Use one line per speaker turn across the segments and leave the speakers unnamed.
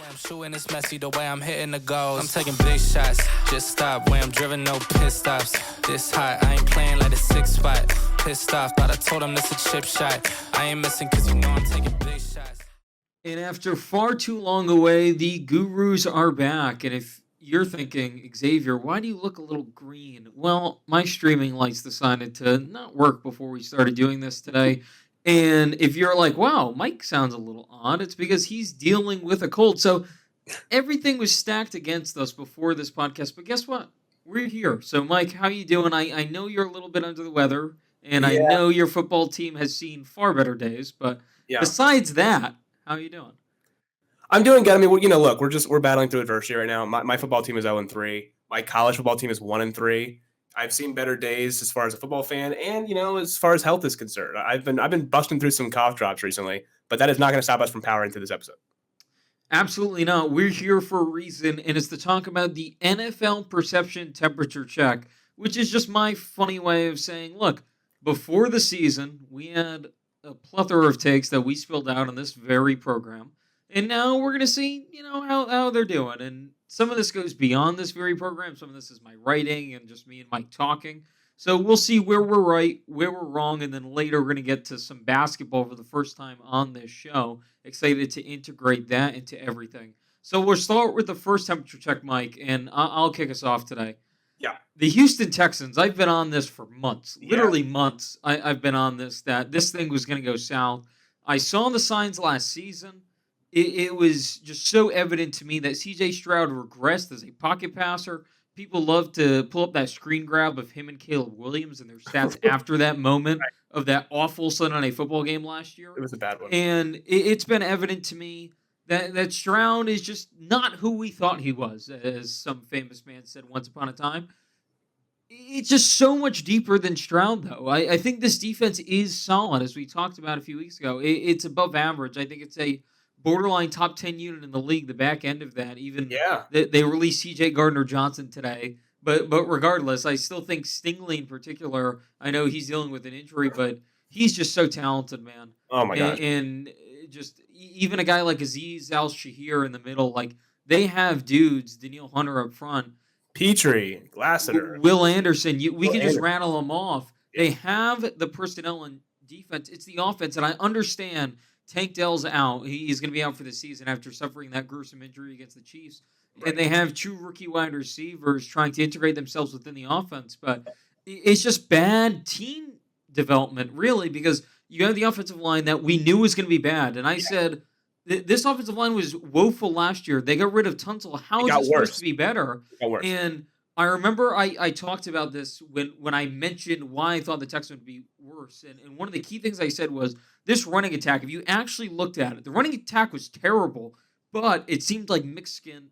Way I'm shooting is messy, the way I'm hitting the goals. I'm taking big shots, just stop. Way I'm driven, no pit stops. This hot, I ain't playing like a 6 spot. Pissed off, thought I told him this a chip shot. I ain't missing cause you know I'm taking big shots.
And after far too long away, the gurus are back. And if you're thinking, Xavier, why do you look a little green? Well, my streaming lights decided to not work before we started doing this today. And if you're like, wow, Mike sounds a little odd, it's because he's dealing with a cold. So everything was stacked against us before this podcast. But guess what? We're here. So, Mike, how you doing? I know you're a little bit under the weather, and I know your football team has seen far better days. But besides that, how are you doing?
I'm doing good. I mean, look, we're battling through adversity right now. My football team is 0-3. My college football team is 1-3. I've seen better days as far as a football fan, and as far as health is concerned. I've been busting through some cough drops recently, but that is not going to stop us from powering through this episode.
Absolutely not. We're here for a reason, and it's to talk about the NFL perception temperature check, which is just my funny way of saying, look, before the season, we had a plethora of takes that we spilled out on this very program, and now we're going to see, how they're doing. And some of this goes beyond this very program. Some of this is my writing and just me and Mike talking. So we'll see where we're right, where we're wrong, and then later we're going to get to some basketball for the first time on this show. Excited to integrate that into everything. So we'll start with the first temperature check, Mike, and I'll kick us off today.
Yeah.
The Houston Texans, I've been on this for months, literally months. I've been on this, that this thing was going to go south. I saw the signs last season. It was just so evident to me that C.J. Stroud regressed as a pocket passer. People love to pull up that screen grab of him and Caleb Williams and their stats after that moment of that awful Sunday football game last year.
It was a bad one.
And it's been evident to me that Stroud is just not who we thought he was, as some famous man said once upon a time. It's just so much deeper than Stroud, though. I think this defense is solid, as we talked about a few weeks ago. It's above average. I think it's a borderline top 10 unit in the league, the back end of that. Even they released C.J. Gardner-Johnson today. But regardless, I still think Stingley in particular, I know he's dealing with an injury, but he's just so talented, man.
Oh, my gosh.
And just even a guy like Azeez Al-Shahir in the middle, like they have dudes, Daniil Hunter up front.
Petrie, Lassiter.
Will Anderson. We can just rattle them off. They have the personnel and defense. It's the offense, and I understand Tank Dell's out. He's going to be out for the season after suffering that gruesome injury against the Chiefs. Right. And they have two rookie wide receivers trying to integrate themselves within the offense. But it's just bad team development, really, because you have the offensive line that we knew was going to be bad. And I said, this offensive line was woeful last year. They got rid of Tunsil. How is it supposed to be better? And I remember I talked about this when I mentioned why I thought the Texans would be worse. And one of the key things I said was this running attack, if you actually looked at it, the running attack was terrible, but it seemed like Mixon,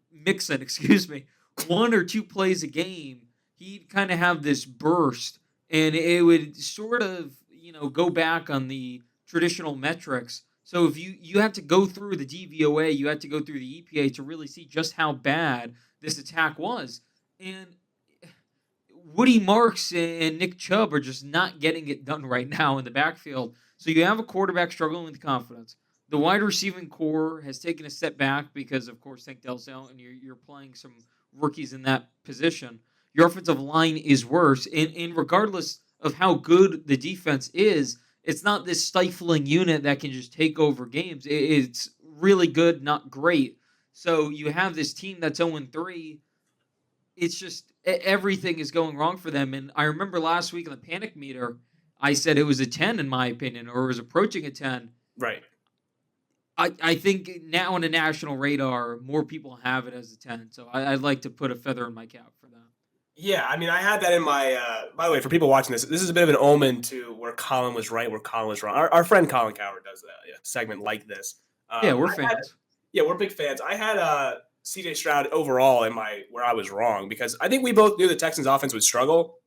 one or two plays a game, he'd kind of have this burst, and it would sort of, go back on the traditional metrics. So if you had to go through the DVOA, you had to go through the EPA to really see just how bad this attack was. And Woody Marks and Nick Chubb are just not getting it done right now in the backfield. So you have a quarterback struggling with confidence. The wide receiving core has taken a step back because, of course, Tank Dell's out, and you're playing some rookies in that position. Your offensive line is worse. And regardless of how good the defense is, it's not this stifling unit that can just take over games. It's really good, not great. So you have this team that's 0-3. It's just everything is going wrong for them. And I remember last week in the panic meter, I said it was a 10 in my opinion, or it was approaching a 10.
Right.
I think now on the national radar, more people have it as a 10. So I'd like to put a feather in my cap for that.
Yeah, I mean, I had that in my by the way, for people watching this is a bit of an omen to where Colin was right, where Colin was wrong. Our friend Colin Coward does a segment like this.
We're fans.
We're big fans. I had C.J. Stroud overall in where I was wrong, because I think we both knew the Texans offense would struggle.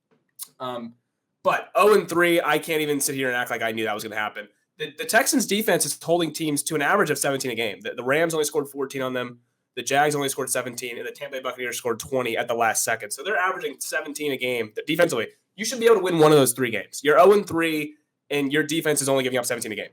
But 0-3, I can't even sit here and act like I knew that was going to happen. The Texans defense is holding teams to an average of 17 a game. The Rams only scored 14 on them. The Jags only scored 17, and the Tampa Bay Buccaneers scored 20 at the last second. So they're averaging 17 a game defensively. You should be able to win one of those three games. You're 0-3, and your defense is only giving up 17 a game.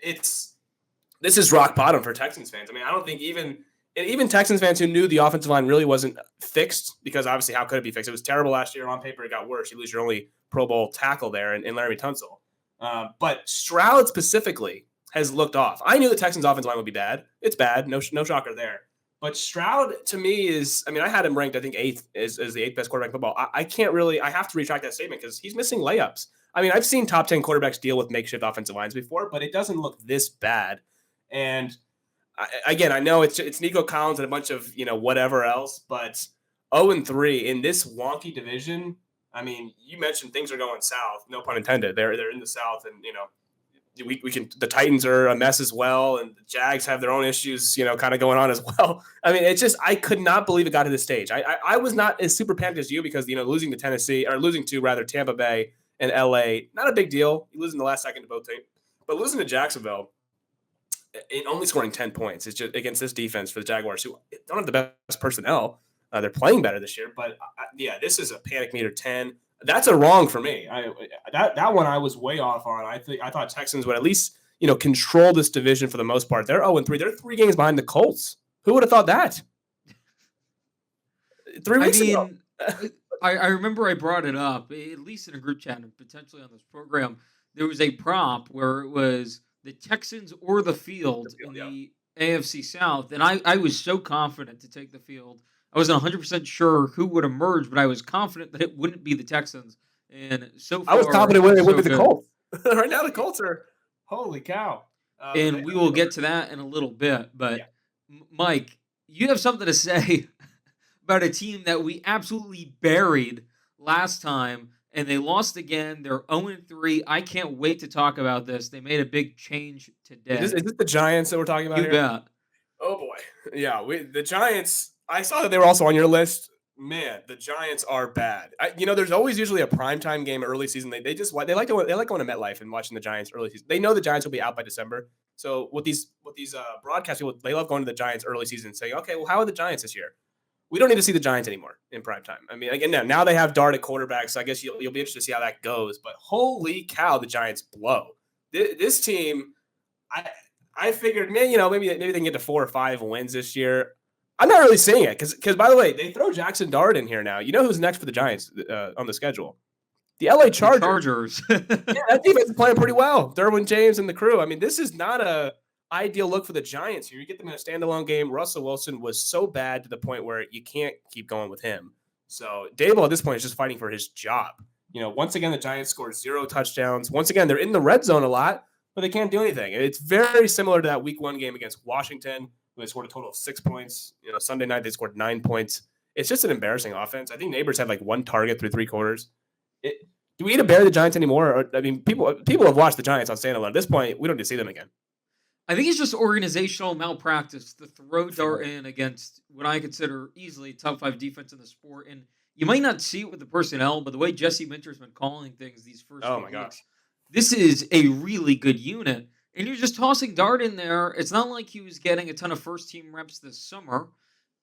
This is rock bottom for Texans fans. I mean, I don't think even and even Texans fans who knew the offensive line really wasn't fixed, because obviously how could it be fixed? It was terrible last year. On paper, it got worse. You lose your only Pro Bowl tackle there in Larry Tunsil. But Stroud specifically has looked off. I knew the Texans offensive line would be bad. It's bad. No shocker there. But Stroud, to me, is, I mean, I had him ranked, I think, 8th as the 8th best quarterback in football. I can't really, I have to retract that statement because he's missing layups. I mean, I've seen top 10 quarterbacks deal with makeshift offensive lines before, but it doesn't look this bad. And again, I know it's Nico Collins and a bunch of, whatever else, but 0-3 in this wonky division. I mean, you mentioned things are going south, no pun intended. They're in the south, and, we can, the Titans are a mess as well, and the Jags have their own issues, kind of going on as well. I mean, it's just, I could not believe it got to this stage. I was not as super panicked as you because, losing to Tampa Bay and LA, not a big deal. You lose in the last second to both teams, but losing to Jacksonville, only scoring 10 points is just against this defense for the Jaguars, who don't have the best personnel. They're playing better this year, but this is a panic meter 10. That's a wrong for me. That one I was way off on. I thought Texans would at least control this division for the most part. They're 0-3. They're 3 games behind the Colts. Who would have thought that? 3 weeks ago.
I remember I brought it up, at least in a group chat and potentially on this program. There was a prop where it was the Texans or the field in the AFC South, and I was so confident to take the field. I wasn't 100% sure who would emerge, but I was confident that it wouldn't be the Texans. And so far,
I was confident it would be the Colts. Right now, the Colts are holy cow.
And we will get to that in a little bit. But Mike, you have something to say about a team that we absolutely buried last time, and they lost again. They're 0-3. I can't wait to talk about this. They made a big change today.
Is this the Giants that we're talking about
You
here?
bet.
Oh boy, yeah. The Giants. I saw that they were also on your list. Man, the Giants are bad. There's always usually a primetime game early season. They like going to MetLife and watching the Giants early season. They know the Giants will be out by December. So with these broadcast people, they love going to the Giants early season and saying, okay, well, how are the Giants this year? We don't need to see the Giants anymore in primetime. I mean, again, now they have Dart at quarterback, so I guess you'll be interested to see how that goes. But holy cow, the Giants blow. This team, I figured, man, maybe they can get to 4 or 5 wins this year. I'm not really seeing it because, by the way, they throw Jackson Dart in here now. You know who's next for the Giants on the schedule? The LA Chargers. Yeah, that defense is playing pretty well. Derwin James and the crew. I mean, this is not a ideal look for the Giants here. You get them in a standalone game. Russell Wilson was so bad to the point where you can't keep going with him. So Dable at this point is just fighting for his job. Once again, the Giants scored 0 touchdowns. Once again, they're in the red zone a lot, but they can't do anything. It's very similar to that Week 1 game against Washington. They scored a total of 6 points. Sunday night they scored 9 points. It's just an embarrassing offense. I think Neighbors had like 1 target through 3 quarters. Do we need to bury the Giants anymore? People have watched the Giants on standalone. At this point, we don't need to see them again.
I think it's just organizational malpractice to throw Dart in against what I consider easily top 5 defense in the sport. And you might not see it with the personnel, but the way Jesse Minter's been calling things these first few weeks, this is a really good unit. And you're just tossing Dart in there. It's not like he was getting a ton of first-team reps this summer.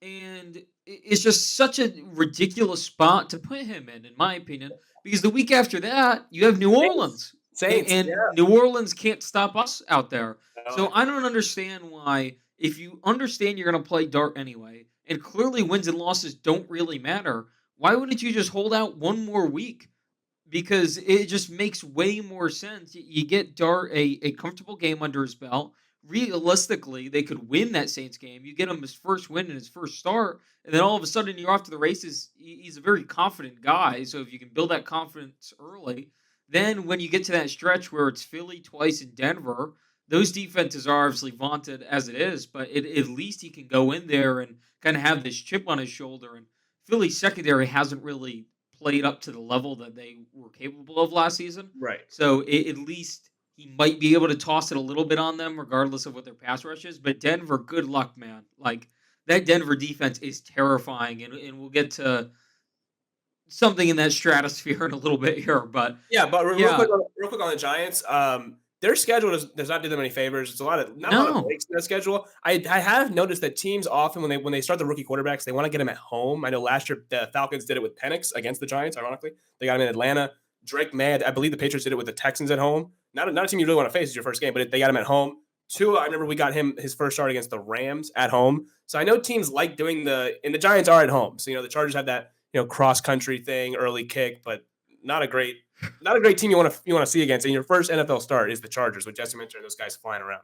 And it's just such a ridiculous spot to put him in my opinion. Because the week after that, you have New Orleans.
Saints,
and New Orleans can't stop us out there. So I don't understand why, if you understand you're going to play Dart anyway, and clearly wins and losses don't really matter, why wouldn't you just hold out one more week? Because it just makes way more sense. You get Dart a comfortable game under his belt. Realistically, they could win that Saints game. You get him his first win in his first start, and then all of a sudden you're off to the races. He's a very confident guy, so if you can build that confidence early, then when you get to that stretch where it's Philly twice in Denver, those defenses are obviously vaunted as it is, but at least he can go in there and kind of have this chip on his shoulder. And Philly's secondary hasn't really played up to the level that they were capable of last season.
Right.
So at least he might be able to toss it a little bit on them, regardless of what their pass rush is. But Denver, good luck, man. Like, that Denver defense is terrifying, and we'll get to something in that stratosphere in a little bit here. But
real quick on the Giants. Their schedule does not do them any favors. It's a lot of breaks in their schedule. I have noticed that teams often when they start the rookie quarterbacks, they want to get them at home. I know last year the Falcons did it with Penix against the Giants. Ironically, they got him in Atlanta. Drake May, I believe the Patriots did it with the Texans at home. Not a team you really want to face as your first game, but they got him at home. Tua, I remember we got him his first start against the Rams at home. So I know teams like doing and the Giants are at home. So, the Chargers have that, cross country thing, early kick, but not a great team you want to see against. And your first NFL start is the Chargers, with Jesse Minter and those guys flying around.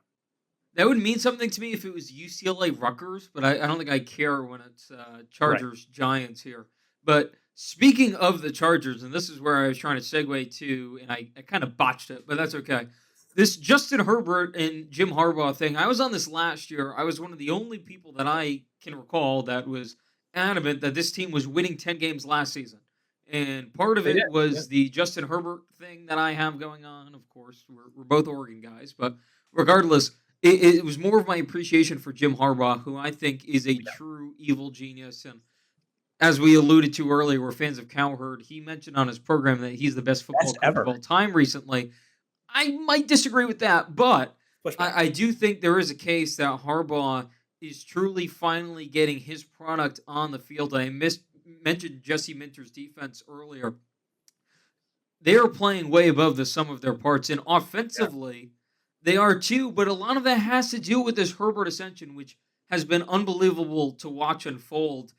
That would mean something to me if it was UCLA Rutgers, but I don't think I care when it's Chargers Giants here. But speaking of the Chargers, and this is where I was trying to segue to, and I kind of botched it, but that's okay. This Justin Herbert and Jim Harbaugh thing, I was on this last year. I was one of the only people that I can recall that was adamant that this team was winning 10 games last season. And part of it was the Justin Herbert thing that I have going on. Of course, we're both Oregon guys, but regardless, it was more of my appreciation for Jim Harbaugh, who I think is a true evil genius. And as we alluded to earlier, we're fans of Cowherd. He mentioned on his program that he's the best football coach of all time recently. I might disagree with that, but I do think there is a case that Harbaugh is truly finally getting his product on the field. I mentioned Jesse Minter's defense earlier. They are playing way above the sum of their parts, and offensively, they are too, but a lot of that has to do with this Herbert ascension, which has been unbelievable to watch unfold.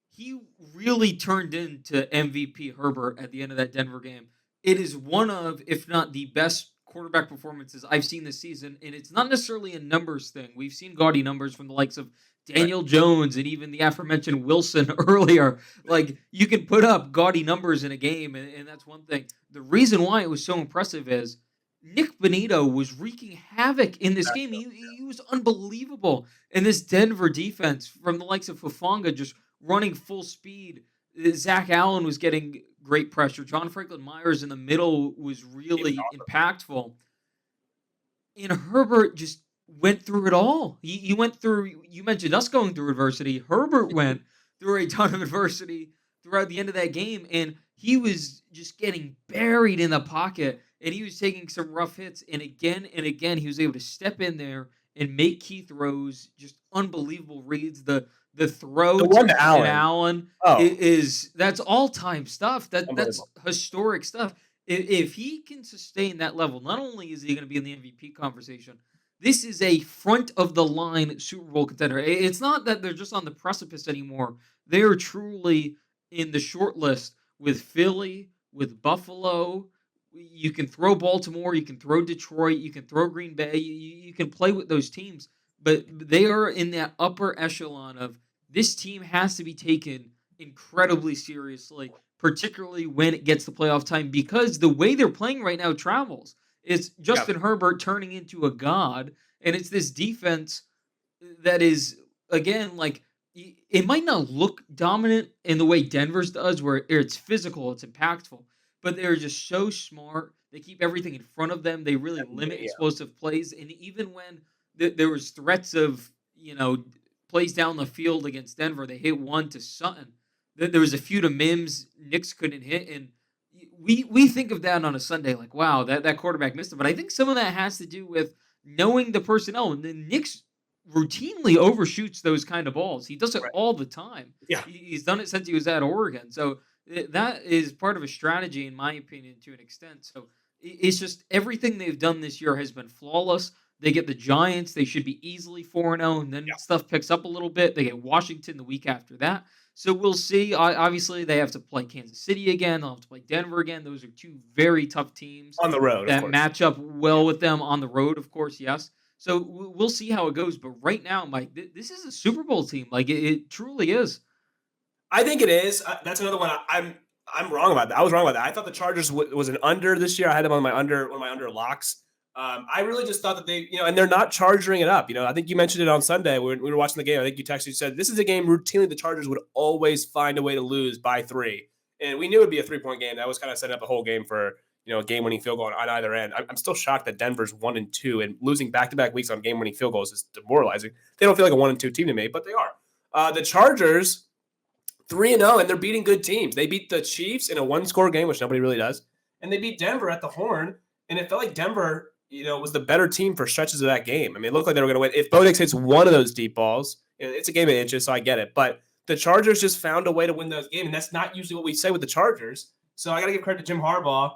He really turned into MVP Herbert at the end of that Denver game. It is one of, if not the best quarterback performances I've seen this season, and it's not necessarily a numbers thing. We've seen gaudy numbers from the likes of Daniel Jones and even the aforementioned Wilson earlier. Like, you can put up gaudy numbers in a game, and that's one thing. The reason why it was so impressive is Nick Bonito was wreaking havoc in this game. He was unbelievable. And this Denver defense, from the likes of Fafanga just running full speed, Zach Allen was getting great pressure. John Franklin Myers in the middle was really impactful. And Herbert just went through it all. He went through, you mentioned us going through adversity. Herbert went through a ton of adversity throughout the end of that game, and he was just getting buried in the pocket, and he was taking some rough hits. And again, he was able to step in there and make key throws, just unbelievable reads. The throw to Allen that's all-time stuff. That's historic stuff. If he can sustain that level, not only is he going to be in the MVP conversation, this is a front-of-the-line Super Bowl contender. It's not that they're just on the precipice anymore. They are truly in the short list with Philly, with Buffalo. You can throw Baltimore, you can throw Detroit, you can throw Green Bay. You can play with those teams, but they are in that upper echelon of this team has to be taken incredibly seriously, particularly when it gets to playoff time, because the way they're playing right now travels. It's Justin Herbert turning into a god, and it's this defense that is, again, like, it might not look dominant in the way Denver's does, where it's physical, it's impactful, but they're just so smart. They keep everything in front of them. They really limit explosive plays, and even when there was threats of, plays down the field against Denver, they hit one to Sutton. There was a few to Mims, Knicks couldn't hit, and we think of that on a Sunday like, wow, that quarterback missed it. But I think some of that has to do with knowing the personnel. And the Knicks routinely overshoots those kind of balls. He does it all the time. Yeah. He's done it since he was at Oregon. So that is part of a strategy, in my opinion, to an extent. So it's just everything they've done this year has been flawless. They get the Giants. They should be easily 4-0, and then stuff picks up a little bit. They get Washington the week after that. So we'll see. Obviously, they have to play Kansas City again. They'll have to play Denver again. Those are two very tough teams.
On the road,
that match up well with them on the road, of course, yes. So we'll see how it goes. But right now, Mike, this is a Super Bowl team. Like, it truly is.
I think it is. That's another one. I'm wrong about that. I was wrong about that. I thought the Chargers was an under this year. I had them on one of my under locks. I really just thought that they, and they're not charging it up. I think you mentioned it on Sunday when we were watching the game. I think you texted, you said, this is a game routinely the Chargers would always find a way to lose by 3. And we knew it would be a 3-point game. That was kind of setting up the whole game for, a game-winning field goal on either end. I'm still shocked that Denver's 1-2, and losing back-to-back weeks on game-winning field goals is demoralizing. They don't feel like a 1-2 team to me, but they are. The Chargers, 3-0, and they're beating good teams. They beat the Chiefs in a one-score game, which nobody really does. And they beat Denver at the Horn, and it felt like Denver was the better team for stretches of that game. I mean, it looked like they were going to win. If Bo Nix hits one of those deep balls, it's a game of inches, so I get it. But the Chargers just found a way to win those games, and that's not usually what we say with the Chargers. So I got to give credit to Jim Harbaugh.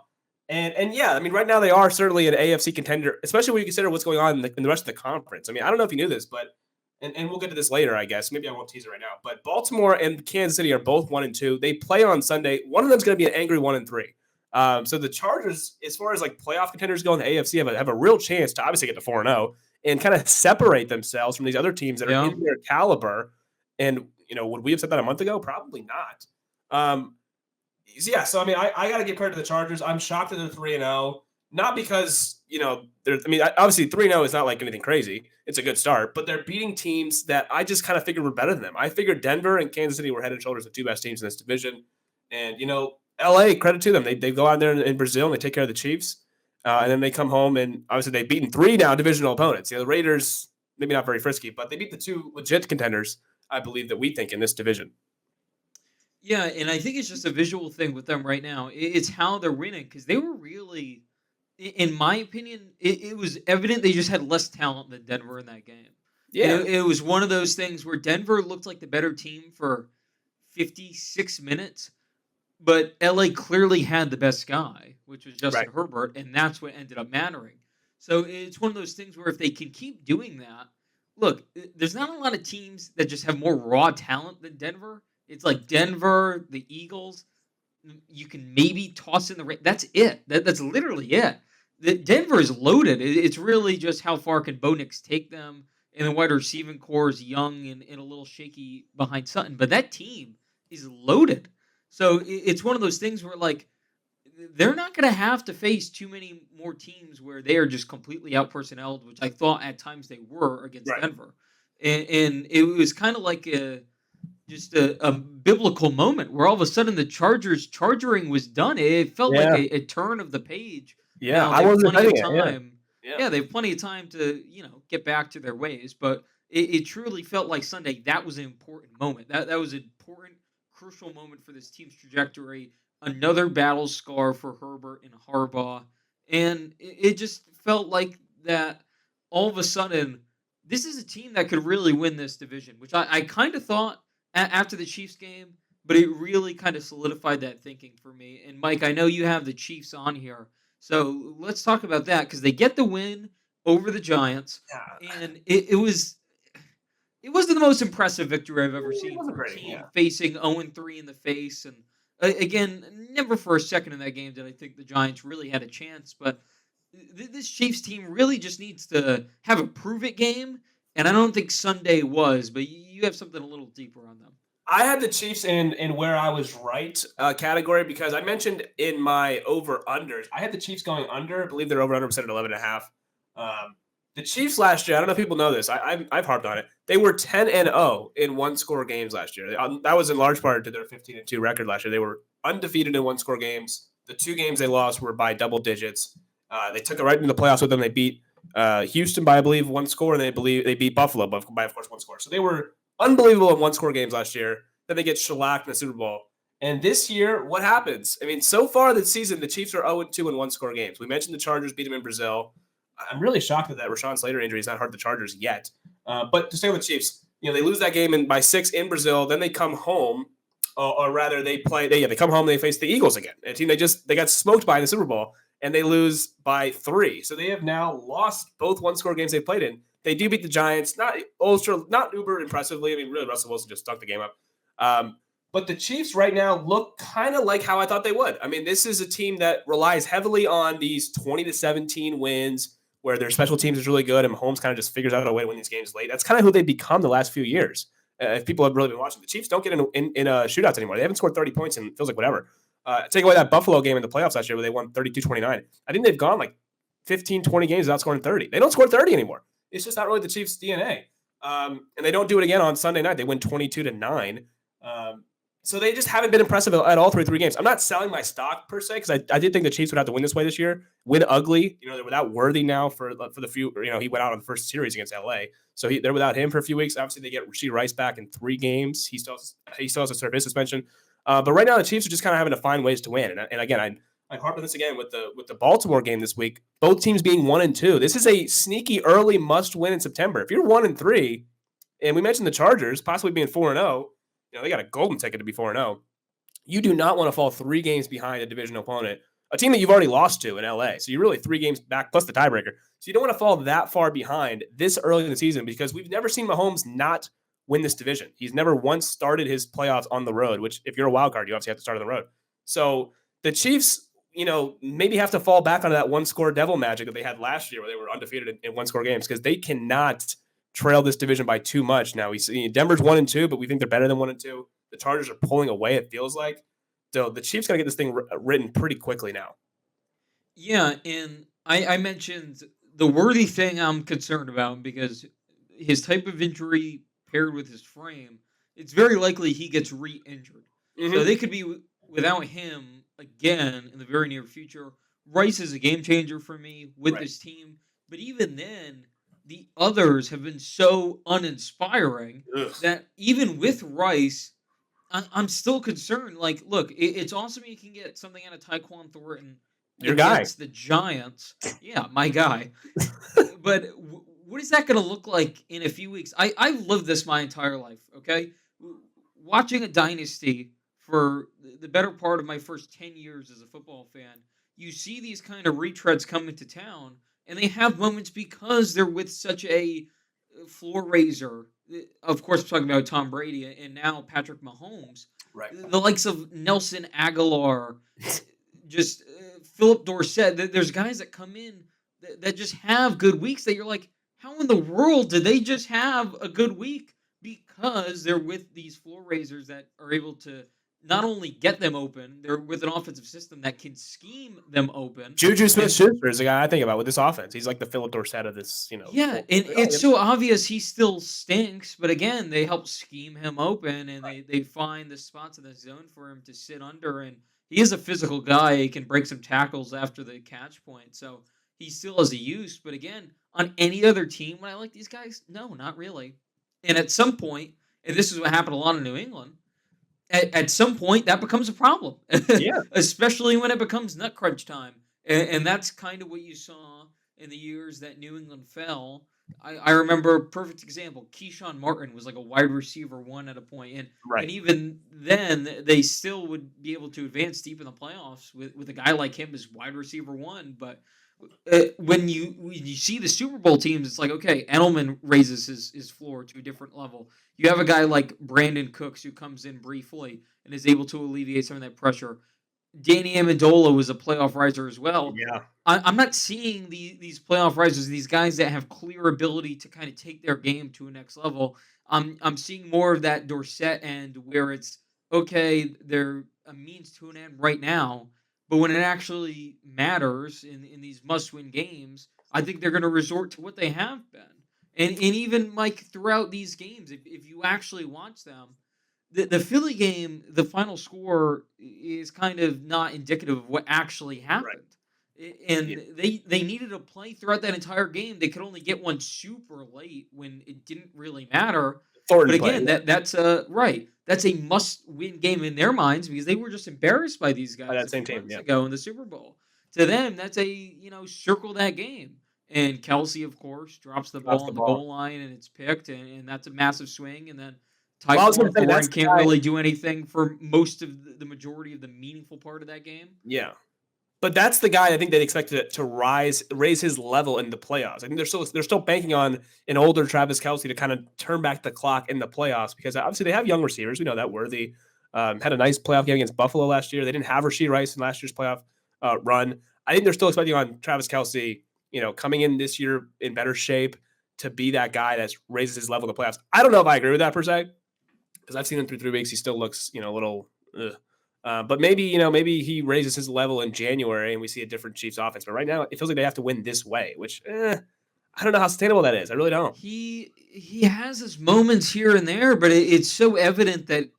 And yeah, I mean, right now they are certainly an AFC contender, especially when you consider what's going on in the rest of the conference. I mean, I don't know if you knew this, but and we'll get to this later, I guess. Maybe I won't tease it right now. But Baltimore and Kansas City are both 1-2. They play on Sunday. One of them's going to be an angry 1-3. So the Chargers, as far as like playoff contenders go in the AFC, have a real chance to obviously get to 4-0 and kind of separate themselves from these other teams that are in their caliber. And would we have said that a month ago? Probably not. So I mean, I got to give credit to the Chargers. I'm shocked that they're 3-0, not because obviously 3-0 is not like anything crazy. It's a good start, but they're beating teams that I just kind of figured were better than them. I figured Denver and Kansas City were head and shoulders the two best teams in this division, and LA, credit to them. They go out there in Brazil and they take care of the Chiefs, and then they come home and obviously they've beaten 3 now divisional opponents. The Raiders, maybe not very frisky, but they beat the 2 legit contenders, I believe, that we think in this division.
Yeah, and I think it's just a visual thing with them right now. It's how they're winning because they were really, in my opinion, it was evident they just had less talent than Denver in that game.
Yeah.
It was one of those things where Denver looked like the better team for 56 minutes, but LA clearly had the best guy, which was Justin Herbert, and that's what ended up mattering. So it's one of those things where if they can keep doing that, look, there's not a lot of teams that just have more raw talent than Denver. It's like Denver, the Eagles. You can maybe toss in the – that's it. That's literally it. Denver is loaded. It's really just how far can Bo Nix take them, and the wide receiving core is young and a little shaky behind Sutton. But that team is loaded. So it's one of those things where, like, they're not going to have to face too many more teams where they are just completely out-personneled, which I thought at times they were against Denver. And it was kind of like a biblical moment where all of a sudden the charging was done. It felt like a turn of the page.
Yeah, I wasn't plenty of
time. Yeah, they have plenty of time to get back to their ways. But it truly felt like Sunday. That was an important moment. That was an important, crucial moment for this team's trajectory. Another battle scar for Herbert and Harbaugh, and it just felt like that. All of a sudden, this is a team that could really win this division, which I kind of thought after the Chiefs game, but it really kind of solidified that thinking for me. And Mike, I know you have the Chiefs on here, so let's talk about that because they get the win over the Giants, and it wasn't the most impressive victory I've ever seen for a team facing 0-3 in the face. And again, never for a second in that game did I think the Giants really had a chance, but this Chiefs team really just needs to have a prove-it game. And I don't think Sunday was, but you have something a little deeper on them.
I had the Chiefs in where I was right category because I mentioned in my over-unders, I had the Chiefs going under. I believe their over-under was set at 11.5. The Chiefs last year, I don't know if people know this. I've harped on it. They were 10-0 in one-score games last year. That was in large part to their 15-2 record last year. They were undefeated in one-score games. The 2 games they lost were by double digits. They took it right into the playoffs with them. They beat Houston by, I believe, 1 score, and they beat Buffalo by, of course, 1 score. So they were unbelievable in one-score games last year. Then they get shellacked in the Super Bowl. And this year, what happens? I mean, so far this season, the Chiefs are 0-2 in one-score games. We mentioned the Chargers beat them in Brazil. I'm really shocked that Rashawn Slater injury has not hurt the Chargers yet. But to stay with the Chiefs, they lose that game by 6 in Brazil. Then they come home, or rather, they come home. And they face the Eagles again, a team they got smoked by in the Super Bowl, and they lose by 3. So they have now lost both one-score games they played in. They do beat the Giants, not uber impressively. I mean, really, Russell Wilson just stunk the game up. But the Chiefs right now look kind of like how I thought they would. I mean, this is a team that relies heavily on these 20-17 wins where their special teams is really good and Mahomes kind of just figures out a way to win these games late. That's kind of who they've become the last few years. If people have really been watching, the Chiefs don't get in shootouts anymore. They haven't scored 30 points and it feels like whatever. Take away that Buffalo game in the playoffs last year where they won 32-29. I think they've gone like 15, 20 games without scoring 30. They don't score 30 anymore. It's just not really the Chiefs' DNA. And they don't do it again on Sunday night. They win 22-9. So they just haven't been impressive at all through 3 games. I'm not selling my stock per se because I did think the Chiefs would have to win this way this year. Win ugly. They're without Worthy now for the few. He went out on the first series against LA, so they're without him for a few weeks. Obviously, they get Rashee Rice back in 3 games. He still has to serve his suspension. But right now, the Chiefs are just kind of having to find ways to win. And again, I harp on this again with the Baltimore game this week. Both teams being 1-2. This is a sneaky early must win in September. If you're 1-3, and we mentioned the Chargers possibly being 4-0. They got a golden ticket to be 4-0. You do not want to fall 3 games behind a division opponent a team that you've already lost to in LA. So you're really 3 games back plus the tiebreaker. So you don't want to fall that far behind this early in the season because we've never seen Mahomes not win this division. He's never once started his playoffs on the road, which if you're a wild card, you obviously have to start on the road. So the Chiefs, maybe have to fall back onto that one-score devil magic that they had last year where they were undefeated in one-score games because they cannot trail this division by too much now. We see Denver's 1-2, but we think they're better than 1-2. The Chargers are pulling away, it feels like. So the Chiefs got to get this thing written pretty quickly now.
Yeah, and I mentioned the Worthy thing I'm concerned about because his type of injury paired with his frame, it's very likely he gets re-injured. Mm-hmm. So they could be without him again in the very near future. Rice is a game changer for me with this team. But even then, the others have been so uninspiring that even with Rice, I'm still concerned. Like, look, it's awesome you can get something out of Tyquan Thornton
Your guy.
against the Giants. Yeah, my guy. But what is that going to look like in a few weeks? I've lived this my entire life, okay? Watching a dynasty for the better part of my first 10 years as a football fan, you see these kind of retreads come into town, and they have moments because they're with such a floor raiser. Of course, I'm talking about Tom Brady and now Patrick Mahomes.
Right.
The likes of Nelson Aguilar, just Philip Dorsett. There's guys that come in that just have good weeks that you're like, how in the world did they just have a good week? Because they're with these floor raisers that are able to not only get them open, they're with an offensive system that can scheme them open.
Juju Smith-Schuster is the guy I think about with this offense. He's like the Philip Dorsett of this,
Yeah, and it's so obvious he still stinks, but again, they help scheme him open, and they find the spots in the zone for him to sit under, and he is a physical guy. He can break some tackles after the catch point, so he still has a use. But again, on any other team, when I like these guys, no, not really. And at some point, and this is what happened a lot in New England, at some point, that becomes a problem.
Yeah.
Especially when it becomes nut crunch time. And that's kind of what you saw in the years that New England fell. I remember a perfect example. Keyshawn Martin was like a wide receiver 1 at a point. And even then, they still would be able to advance deep in the playoffs with a guy like him as wide receiver 1. But when you see the Super Bowl teams, it's like, okay, Edelman raises his floor to a different level. You have a guy like Brandon Cooks who comes in briefly and is able to alleviate some of that pressure. Danny Amendola was a playoff riser as well.
Yeah,
I'm not seeing these playoff risers, these guys that have clear ability to kind of take their game to a next level. I'm seeing more of that Dorsett end where it's, okay, they're a means to an end right now, but when it actually matters in these must-win games, I think they're going to resort to what they have been. And even, Mike, throughout these games, if you actually watch them, the Philly game, the final score is kind of not indicative of what actually happened. Right. And they needed a play throughout that entire game. They could only get one super late when it didn't really matter. But again, that's a must-win game in their minds because they were just embarrassed by these guys
that same team
ago in the Super Bowl. To them, that's a circle that game. And Kelsey, of course, drops the ball on the goal line and it's picked, and that's a massive swing. And then Tyquan Thornton can't really do anything for most of the majority of the meaningful part of that game.
Yeah. But that's the guy I think they expected to raise his level in the playoffs. I think they're still banking on an older Travis Kelce to kind of turn back the clock in the playoffs because obviously they have young receivers. We know that Worthy had a nice playoff game against Buffalo last year. They didn't have Rashee Rice in last year's playoff run. I think they're still expecting on Travis Kelce, coming in this year in better shape to be that guy that raises his level in the playoffs. I don't know if I agree with that per se because I've seen him through 3 weeks. He still looks, a little. But maybe he raises his level in January and we see a different Chiefs offense. But right now, it feels like they have to win this way, which I don't know how sustainable that is. I really don't.
He has his moments here and there, but it's so evident that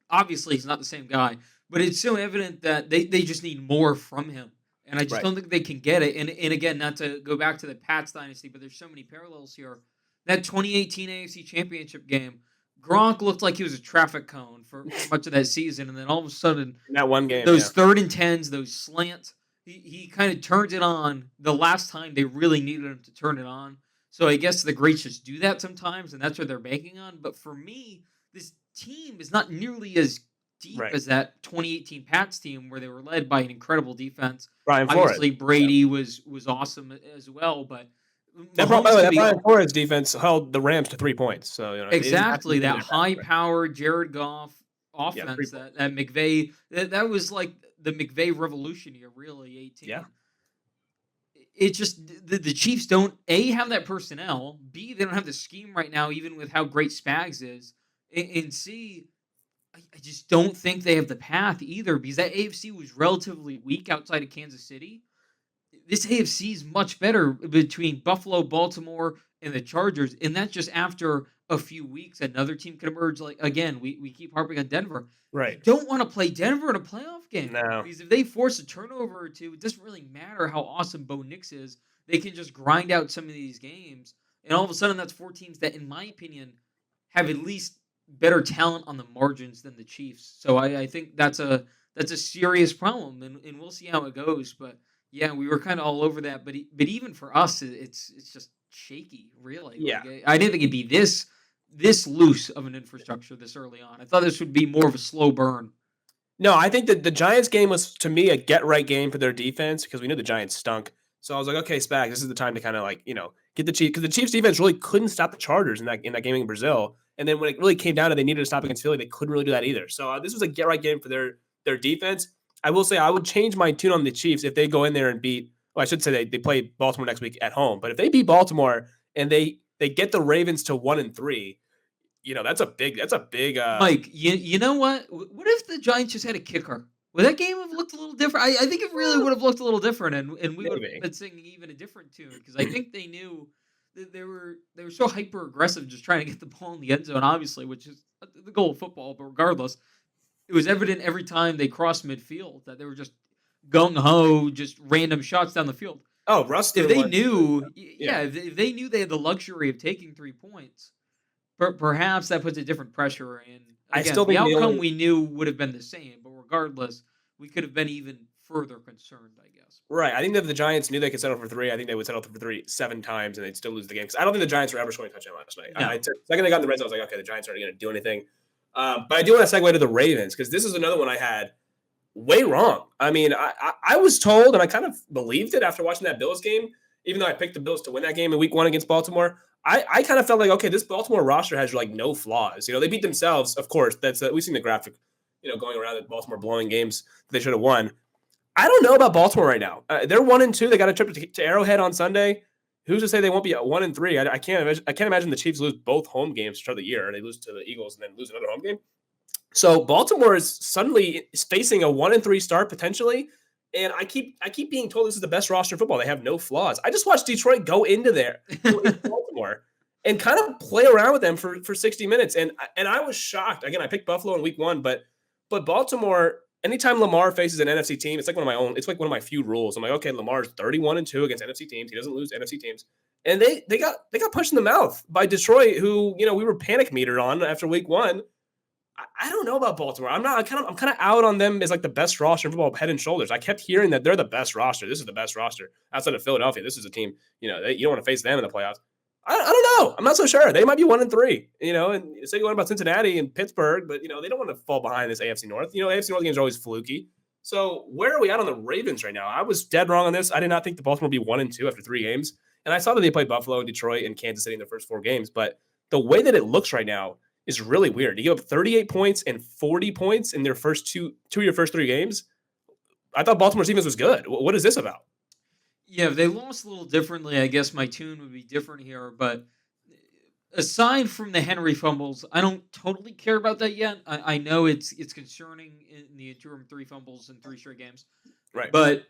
obviously he's not the same guy. But it's so evident that they just need more from him, and I just don't think they can get it. And again, not to go back to the Pats dynasty, but there's so many parallels here. That 2018 AFC Championship game. Gronk looked like he was a traffic cone for much of that season, and then all of a sudden,
in that one game,
those 3rd and 10s, those slants, he kind of turned it on the last time they really needed him to turn it on. So I guess the greats just do that sometimes, and that's what they're banking on. But for me, this team is not nearly as deep as that 2018 Pats team where they were led by an incredible defense.
Brian
Obviously,
Flores.
Brady was awesome as well, but
By the way, that Brian Flores defense held the Rams to 3 points. So
exactly that high-powered Jared Goff offense that McVay that was like the McVay revolution here, really. 18.
Yeah.
It just the Chiefs don't have that personnel. B, they don't have the scheme right now, even with how great Spags is. And C, I just don't think they have the path either, because that AFC was relatively weak outside of Kansas City. This AFC is much better between Buffalo, Baltimore, and the Chargers, and that's just after a few weeks. Another team could emerge. Like, again, we keep harping on Denver.
Right.
You don't want to play Denver in a playoff game.
No.
Because if they force a turnover or two, it doesn't really matter how awesome Bo Nix is. They can just grind out some of these games, and all of a sudden that's 4 teams that, in my opinion, have at least better talent on the margins than the Chiefs. So I think that's a serious problem, and we'll see how it goes. But yeah, we were kind of all over that. But even for us, it's just shaky, really.
Yeah.
Like, I didn't think it'd be this loose of an infrastructure this early on. I thought this would be more of a slow burn.
No, I think that the Giants game was, to me, a get-right game for their defense because we knew the Giants stunk. So I was like, okay, Spags, this is the time to kind of get the Chiefs, because the Chiefs defense really couldn't stop the Chargers in that game in Brazil. And then when it really came down to they needed to stop against Philly, they couldn't really do that either. So this was a get-right game for their defense. I will say I would change my tune on the Chiefs if they go in there and beat. Well, I should say they play Baltimore next week at home. But if they beat Baltimore and they get the Ravens to 1-3, that's a big.
Mike, you know what? What if the Giants just had a kicker? Would that game have looked a little different? I think it really would have looked a little different, and we would have been singing even a different tune, because I think they knew that they were so hyper aggressive, just trying to get the ball in the end zone, obviously, which is the goal of football. But regardless, it was evident every time they crossed midfield that they were just gung ho, just random shots down the field.
Oh, Russ!
If they knew, if they knew they had the luxury of taking 3 points, perhaps that puts a different pressure. And again, the outcome we knew would have been the same, but regardless, we could have been even further concerned, I guess.
Right. I think that if the Giants knew they could settle for 3, I think they would settle for 3 7 times, and they'd still lose the game. Because I don't think the Giants were ever scoring a touchdown last night.
No.
The second they got in the red zone, I was like, okay, the Giants aren't going to do anything. But I do want to segue to the Ravens, because this is another one I had way wrong. I mean, I was told, and I kind of believed it after watching that Bills game, even though I picked the Bills to win that game in week 1 against Baltimore. I kind of felt like, okay, this Baltimore roster has no flaws. They beat themselves, of course. That's we've seen the graphic, going around at Baltimore blowing games that they should have won. I don't know about Baltimore right now. They're 1-2. They got a trip to Arrowhead on Sunday. Who's to say they won't be at 1-3? I can't imagine the Chiefs lose both home games to start the year. They lose to the Eagles and then lose another home game. So Baltimore is suddenly facing a 1-3 start potentially. And I keep being told this is the best roster in football. They have no flaws. I just watched Detroit go into Baltimore and kind of play around with them for 60 minutes. And I was shocked. Again, I picked Buffalo in week 1, but Baltimore, anytime Lamar faces an NFC team, it's like one of my few rules. I'm like, okay, Lamar's 31-2 against NFC teams. He doesn't lose NFC teams. And they got punched in the mouth by Detroit, who, we were panic metered on after week 1. I don't know about Baltimore. I'm kind of out on them as like the best roster in football, head and shoulders. I kept hearing that they're the best roster. This is the best roster outside of Philadelphia. This is a team, you don't want to face them in the playoffs. I don't know. I'm not so sure. They might be 1-3, and say going about Cincinnati and Pittsburgh, but they don't want to fall behind this AFC North. AFC North games are always fluky. So where are we at on the Ravens right now? I was dead wrong on this. I did not think the Baltimore would be 1-2 after 3 games. And I saw that they played Buffalo and Detroit and Kansas City in their first 4 games, but the way that it looks right now is really weird. You give up 38 points and 40 points in their first two of your first 3 games. I thought Baltimore's defense was good. What is this about?
Yeah, if they lost a little differently, I guess my tune would be different here. But aside from the Henry fumbles, I don't totally care about that yet. I know it's concerning in the interim 3 fumbles in 3 straight games.
Right.
But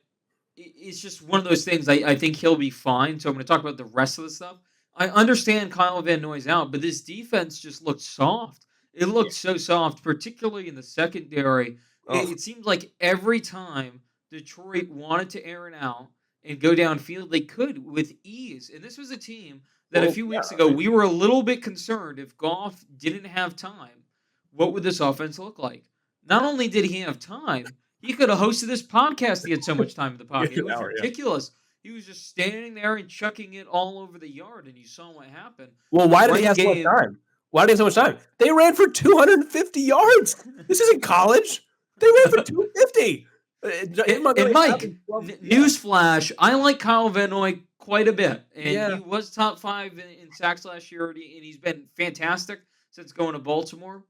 it's just one of those things. I think he'll be fine. So I'm going to talk about the rest of the stuff. I understand Kyle Van Noy's out, but this defense just looked soft. It looked so soft, particularly in the secondary. It seemed like every time Detroit wanted to air it out and go downfield, they could with ease. And this was a team that a few weeks ago, we were a little bit concerned if Goff didn't have time, what would this offense look like? Not only did he have time, he could have hosted this podcast. He had so much time in the pocket. It was ridiculous. He was just standing there and chucking it all over the yard, and you saw what happened.
Well, why did he have so much time? Why do they have so much time? They ran for 250 yards. This isn't college. They ran for 250.
And Mike, newsflash, I like Kyle Van Noy quite a bit. And he was top 5 in sacks last year, and he's been fantastic since going to Baltimore.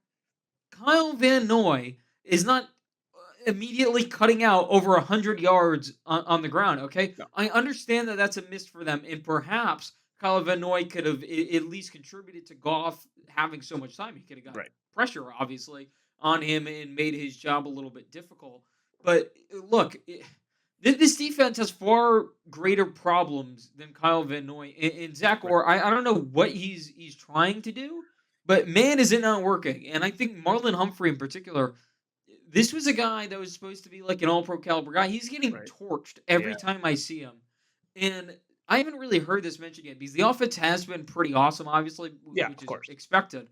Kyle Van Noy is not immediately cutting out over 100 yards on the ground, okay? No. I understand that that's a miss for them, and perhaps Kyle Van Noy could have at least contributed to Goff having so much time. He could have got pressure, obviously, on him and made his job a little bit difficult. But look, this defense has far greater problems than Kyle Van Noy. And Zach Orr, I don't know what he's trying to do, but man, is it not working. And I think Marlon Humphrey in particular, this was a guy that was supposed to be like an all-pro caliber guy. He's getting torched every time I see him. And I haven't really heard this mentioned yet because the offense has been pretty awesome, obviously, which is expected.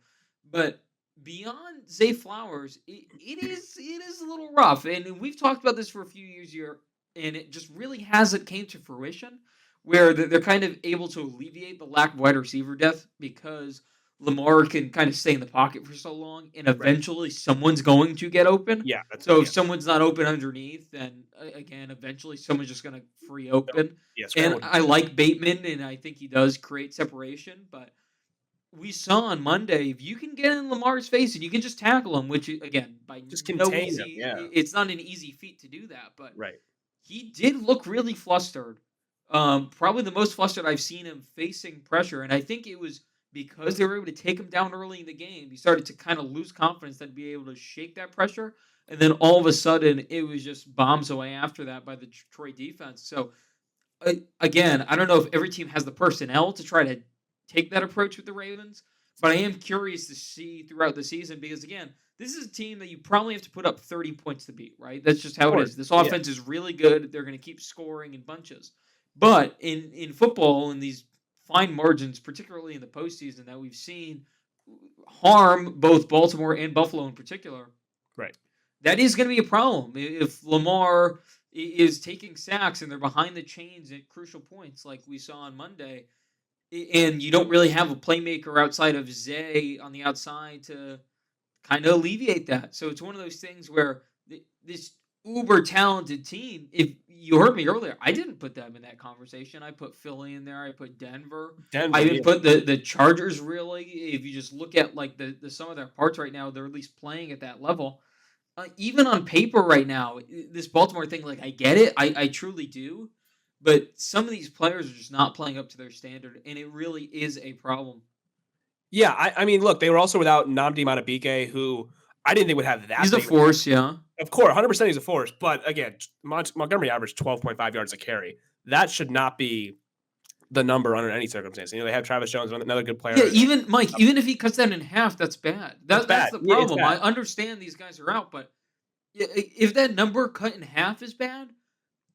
But beyond Zay Flowers, it is a little rough. And we've talked about this for a few years here, and it just really hasn't came to fruition where they're kind of able to alleviate the lack of wide receiver depth because Lamar can kind of stay in the pocket for so long, and eventually someone's going to get open.
Yeah.
So if someone's not open underneath, then again, eventually someone's just going to free open. And I like Bateman, and I think he does create separation. But we saw on Monday, if you can get in Lamar's face and you can just tackle him, which again, by just contain him. Yeah. It's not an easy feat to do that. But he did look really flustered. Probably the most flustered I've seen him facing pressure, and I think it was because they were able to take him down early in the game. He started to kind of lose confidence and be able to shake that pressure. And then all of a sudden, it was just bombs away after that by the Detroit defense. So, again, I don't know if every team has the personnel to try to take that approach with the Ravens. But I am curious to see throughout the season because, again, this is a team that you probably have to put up 30 points to beat, right? That's just how it is. This offense is really good. They're going to keep scoring in bunches. But in football, in these fine margins, particularly in the postseason, that we've seen harm both Baltimore and Buffalo in particular.
Right.
That is going to be a problem. If Lamar is taking sacks and they're behind the chains at crucial points like we saw on Monday, and you don't really have a playmaker outside of Zay on the outside to kind of alleviate that. So it's one of those things where this uber talented team, if you heard me earlier, I didn't put them in that conversation. I put Philly in there. I put Denver. I even put the Chargers, really. If you just look at like the sum of their parts right now, they're at least playing at that level. Even on paper right now, this Baltimore thing, like I get it. I truly do. But some of these players are just not playing up to their standard, and it really is a problem.
Yeah, I mean, look, they were also without Nnamdi Madubuike, who I didn't think would have that.
He's a force, yeah.
Of course, 100% he's a force. But again, Montgomery averaged 12.5 yards a carry. That should not be the number under any circumstance. You know, they have Travis Jones, another good player.
Yeah, even Mike, even if he cuts that in half, that's bad. That's the problem. I understand these guys are out, but if that number cut in half is bad,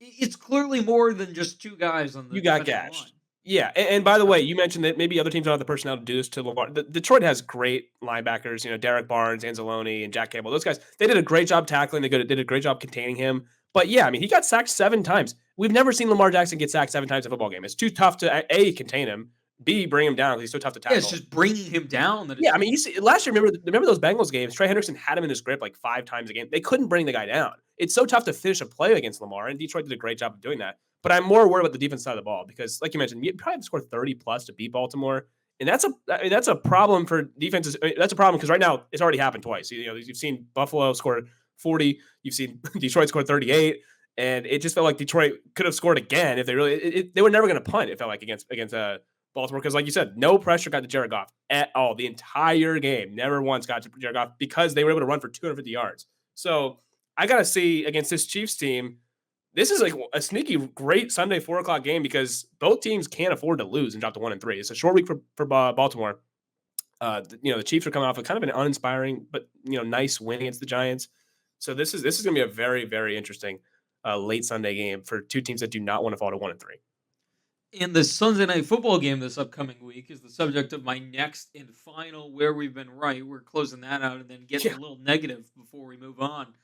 it's clearly more than just two guys on the.
You got gashed. Yeah, and by the way, you mentioned that maybe other teams don't have the personnel to do this to Lamar. Detroit has great linebackers, you know, Derek Barnes, Anzalone, and Jack Campbell. Those guys, they did a great job tackling. They did a great job containing him. But yeah, I mean, he got sacked 7 times. We've never seen Lamar Jackson get sacked 7 times in a football game. It's too tough to A, contain him, B, bring him down because he's so tough to tackle.
Yeah, it's just bringing him down.
I mean, last year, remember those Bengals games? Trey Henderson had him in his grip like 5 times a game. They couldn't bring the guy down. It's so tough to finish a play against Lamar, and Detroit did a great job of doing that. But I'm more worried about the defense side of the ball because, like you mentioned, you probably have to score 30 plus to beat Baltimore, and that's a problem for defenses. That's a problem because right now it's already happened twice. You know, you've seen Buffalo score 40, you've seen Detroit score 38, and it just felt like Detroit could have scored again if they really. They were never going to punt. It felt like against Baltimore because, like you said, no pressure got to Jared Goff at all the entire game. Never once got to Jared Goff because they were able to run for 250 yards. So I got to see against this Chiefs team. This is like a sneaky, great Sunday 4:00 game because both teams can't afford to lose and drop to 1-3. It's a short week for Baltimore. The Chiefs are coming off of kind of an uninspiring but nice win against the Giants. So this is going to be a very, very interesting late Sunday game for two teams that do not want to fall to 1-3.
And the Sunday night football game this upcoming week is the subject of my next and final Where We've Been Right. We're closing that out and then getting a little negative before we move on.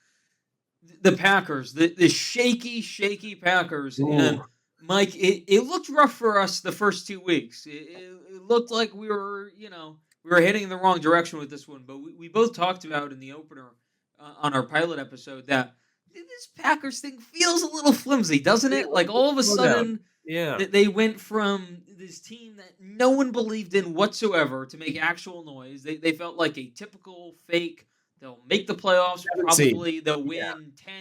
The Packers, the shaky Packers. Ooh. And Mike, it looked rough for us the first 2 weeks. It looked like we were, we were heading in the wrong direction with this one, but we both talked about in the opener on our pilot episode that this Packers thing feels a little flimsy, doesn't it? Like all of a sudden, they went from this team that no one believed in whatsoever to make actual noise. They felt like a typical fake. They'll make the playoffs, probably. They'll win 10,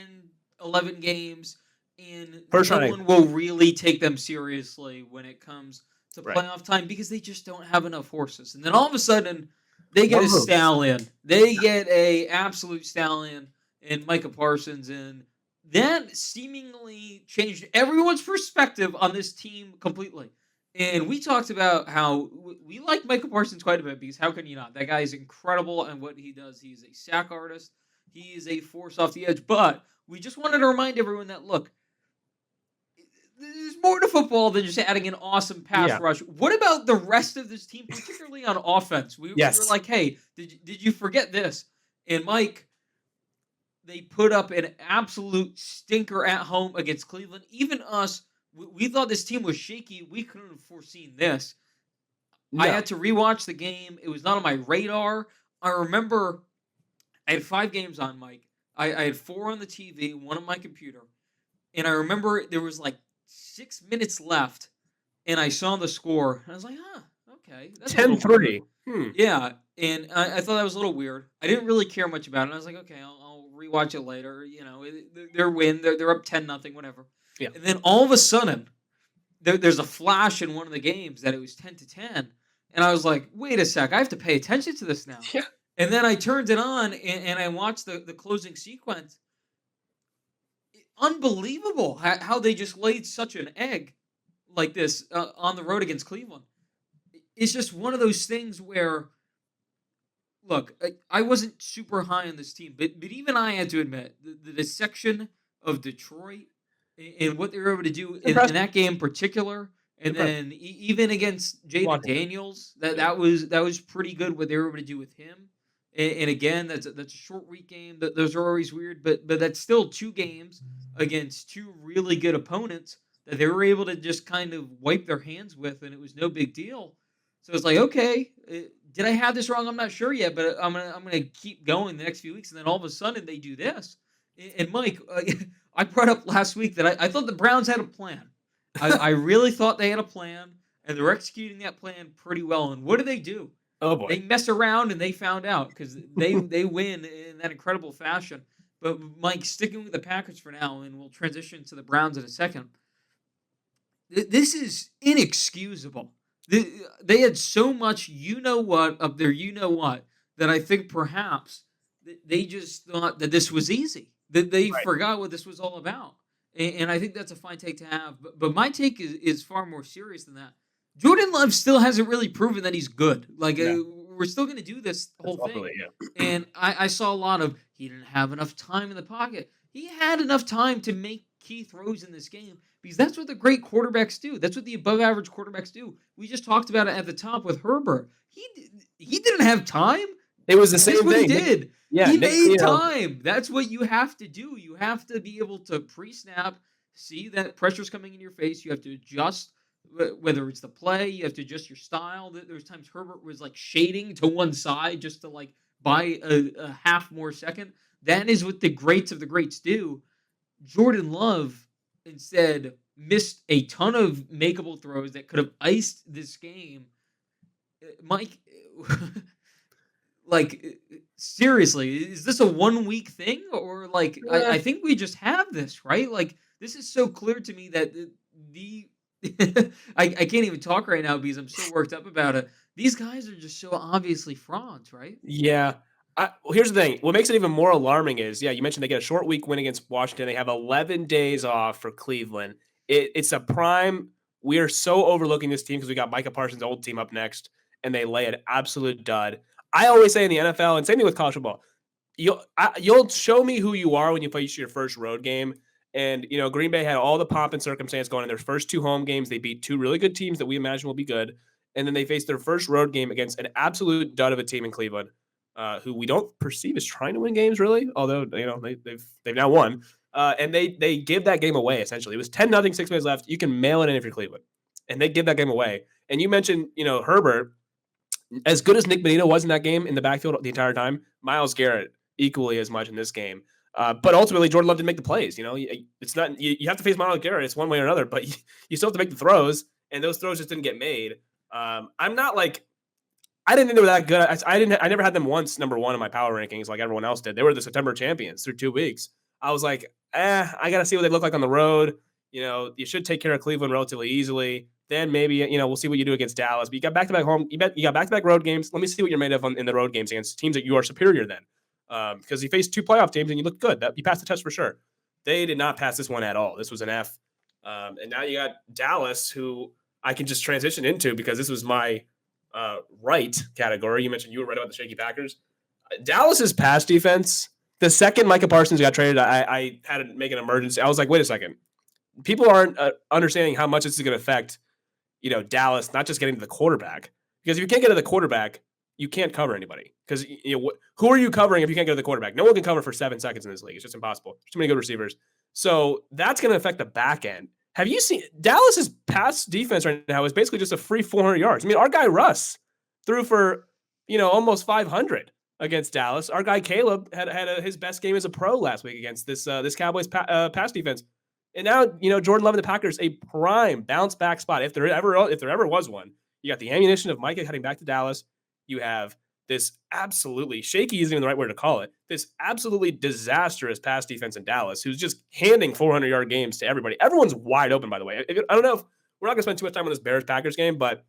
11 games, and no one will really take them seriously when it comes to playoff time because they just don't have enough horses. And then all of a sudden, they get a stallion. They get a absolute stallion in Micah Parsons, and that seemingly changed everyone's perspective on this team completely. And we talked about how we like Micah Parsons quite a bit because how can you not? That guy is incredible, and what he does, he's a sack artist. He is a force off the edge. But we just wanted to remind everyone that, look, there's more to football than just adding an awesome pass rush. What about the rest of this team, particularly on offense? We were like, hey, did you forget this? And Mike, they put up an absolute stinker at home against Cleveland. Even us, we thought this team was shaky. We couldn't have foreseen this. No. I had to rewatch the game. It was not on my radar. I remember I had 5 games on, Mike. I had 4 on the TV, 1 on my computer. And I remember there was like 6 minutes left, and I saw the score. And I was like, okay. That's
10-3.
Yeah, and I thought that was a little weird. I didn't really care much about it. I was like, okay, I'll rewatch it later. You know, their win. They're up 10-0, whatever. Yeah. And then all of a sudden, there's a flash in one of the games that it was 10-10. And I was like, wait a sec, I have to pay attention to this now. Yeah. And then I turned it on, and I watched the closing sequence. Unbelievable how they just laid such an egg like this on the road against Cleveland. It's just one of those things where, look, I wasn't super high on this team, but even I had to admit the dissection of Detroit and what they were able to do in that game in particular, and then even against Jaden Daniels, that was pretty good what they were able to do with him. And again, that's a short week game. Those are always weird, but that's still 2 games against 2 really good opponents that they were able to just kind of wipe their hands with, and it was no big deal. So it's like, okay, did I have this wrong? I'm not sure yet, but I'm gonna keep going the next few weeks, and then all of a sudden they do this. And Mike, I brought up last week that I thought the Browns had a plan. I really thought they had a plan, and they're executing that plan pretty well. And what do?
Oh boy!
They mess around and they found out because they win in that incredible fashion. But Mike, sticking with the Packers for now, and we'll transition to the Browns in a second. This is inexcusable. They had so much you-know-what of their you-know-what that I think perhaps they just thought that this was easy. That they forgot what this was all about. And I think that's a fine take to have. But my take is far more serious than that. Jordan Love still hasn't really proven that he's good. Like, we're still going to do this whole thing. And I saw a lot of, he didn't have enough time in the pocket. He had enough time to make key throws in this game because that's what the great quarterbacks do. That's what the above-average quarterbacks do. We just talked about it at the top with Herbert. He didn't have time.
It was the same thing.
What he did. He made time. That's what you have to do. You have to be able to pre-snap, see that pressure's coming in your face. You have to adjust, whether it's the play, you have to adjust your style. There's times Herbert was like shading to one side just to like buy a half more second. That is what the greats of the greats do. Jordan Love instead missed a ton of makeable throws that could have iced this game. Mike, like, seriously, is this a 1-week thing? Or like, I think we just have this, right? Like, this is so clear to me that I can't even talk right now because I'm so worked up about it. These guys are just so obviously frauds, right?
Yeah. Well, here's the thing. What makes it even more alarming is, you mentioned they get a short week win against Washington. They have 11 days off for Cleveland. It's a prime. We are so overlooking this team because we got Micah Parsons' old team up next, and they lay an absolute dud. I always say in the NFL, and same thing with college football, you'll show me who you are when you face your first road game. And, Green Bay had all the pomp and circumstance going in their first 2 home games. They beat 2 really good teams that we imagine will be good. And then they faced their first road game against an absolute dud of a team in Cleveland, who we don't perceive as trying to win games, really, although, they've now won. And they give that game away, essentially. It was 10-0, 6 minutes left. You can mail it in if you're Cleveland. And they give that game away. And you mentioned, Herbert. as good as Nick Bonito was in that game in the backfield the entire time, Myles Garrett equally as much in this game. But ultimately, Jordan Love didn't make the plays. It's not you have to face Myles Garrett. It's one way or another, but you still have to make the throws, and those throws just didn't get made. I'm not like I didn't think they were that good. I never had them once number one in my power rankings like everyone else did. They were the September champions through 2 weeks. I was like, I got to see what they look like on the road. You should take care of Cleveland relatively easily. Then maybe, we'll see what you do against Dallas. But you got back-to-back home. You got back-to-back road games. Let me see what you're made of in the road games against teams that you are superior than. Because you faced 2 playoff teams and you look good. You passed the test for sure. They did not pass this one at all. This was an F. And now you got Dallas, who I can just transition into because this was my right category. You mentioned you were right about the Shaky Packers. Dallas's pass defense, the second Micah Parsons got traded, I had to make an emergency. I was like, wait a second. People aren't understanding how much this is going to affect Dallas, not just getting to the quarterback. Because if you can't get to the quarterback, you can't cover anybody. Because who are you covering if you can't get to the quarterback? No one can cover for 7 seconds in this league. It's just impossible. There's too many good receivers. So that's going to affect the back end. Have you seen Dallas's pass defense right now is basically just a free 400 yards. I mean, our guy Russ threw for almost 500 against Dallas. Our guy Caleb had his best game as a pro last week against this Cowboys pass defense. And now, Jordan Love and the Packers, a prime bounce back spot. If there ever was one, you got the ammunition of Micah heading back to Dallas. You have this absolutely shaky isn't even the right word to call it. This absolutely disastrous pass defense in Dallas, who's just handing 400-yard games to everybody. Everyone's wide open, by the way. I don't know if we're not going to spend too much time on this Bears-Packers game, but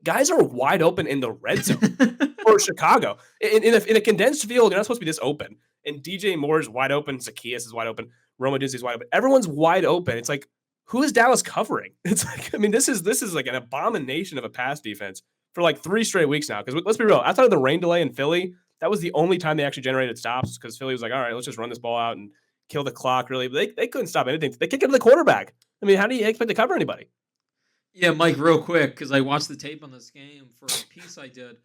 guys are wide open in the red zone for Chicago. In a condensed field, you're not supposed to be this open. And DJ Moore is wide open. Zacchaeus is wide open. Roma Dizzy is wide open. Everyone's wide open. It's like, who is Dallas covering? It's like, I mean, this is like an abomination of a pass defense for like 3 straight weeks now. Because let's be real, outside of the rain delay in Philly, that was the only time they actually generated stops because Philly was like, all right, let's just run this ball out and kill the clock, really. But they couldn't stop anything. They kicked it to the quarterback. I mean, how do you expect to cover anybody?
Yeah, Mike, real quick, because I watched the tape on this game for a piece I did.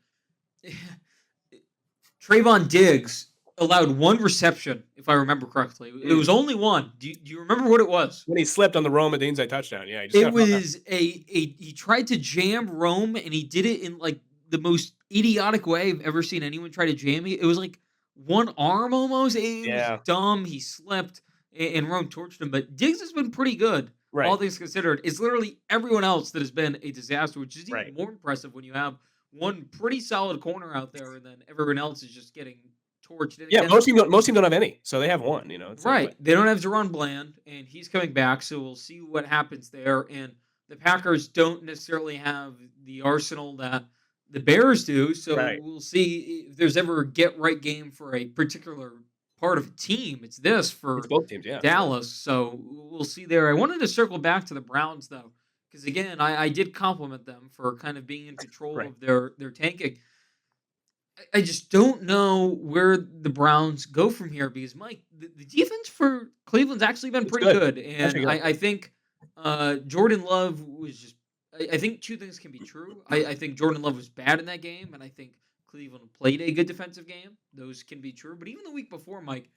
Trayvon Diggs allowed 1 reception, if I remember correctly. It was only 1. Do you remember what it was?
When he slipped on the Rome at the inside touchdown. Yeah,
it was he tried to jam Rome, and he did it in like the most idiotic way I've ever seen anyone try to jam me. It was like 1 arm almost. It was dumb. He slipped, and Rome torched him. But Diggs has been pretty good, all things considered. It's literally everyone else that has been a disaster, which is even more impressive when you have one pretty solid corner out there, and then everyone else is just getting torched.
Yeah, most teams don't have any, so they have one. It's
right.
Like,
they don't have Jerron Bland, and he's coming back, so we'll see what happens there. And the Packers don't necessarily have the arsenal that the Bears do, so we'll see if there's ever a get-right game for a particular part of a team. It's both teams, Dallas, so we'll see there. I wanted to circle back to the Browns, though, because, again, I did compliment them for kind of being in control of their tanking. I just don't know where the Browns go from here because, Mike, the defense for Cleveland's actually been pretty good. And I think Jordan Love was just – I think 2 things can be true. I think Jordan Love was bad in that game, and I think Cleveland played a good defensive game. Those can be true. But even the week before, Mike,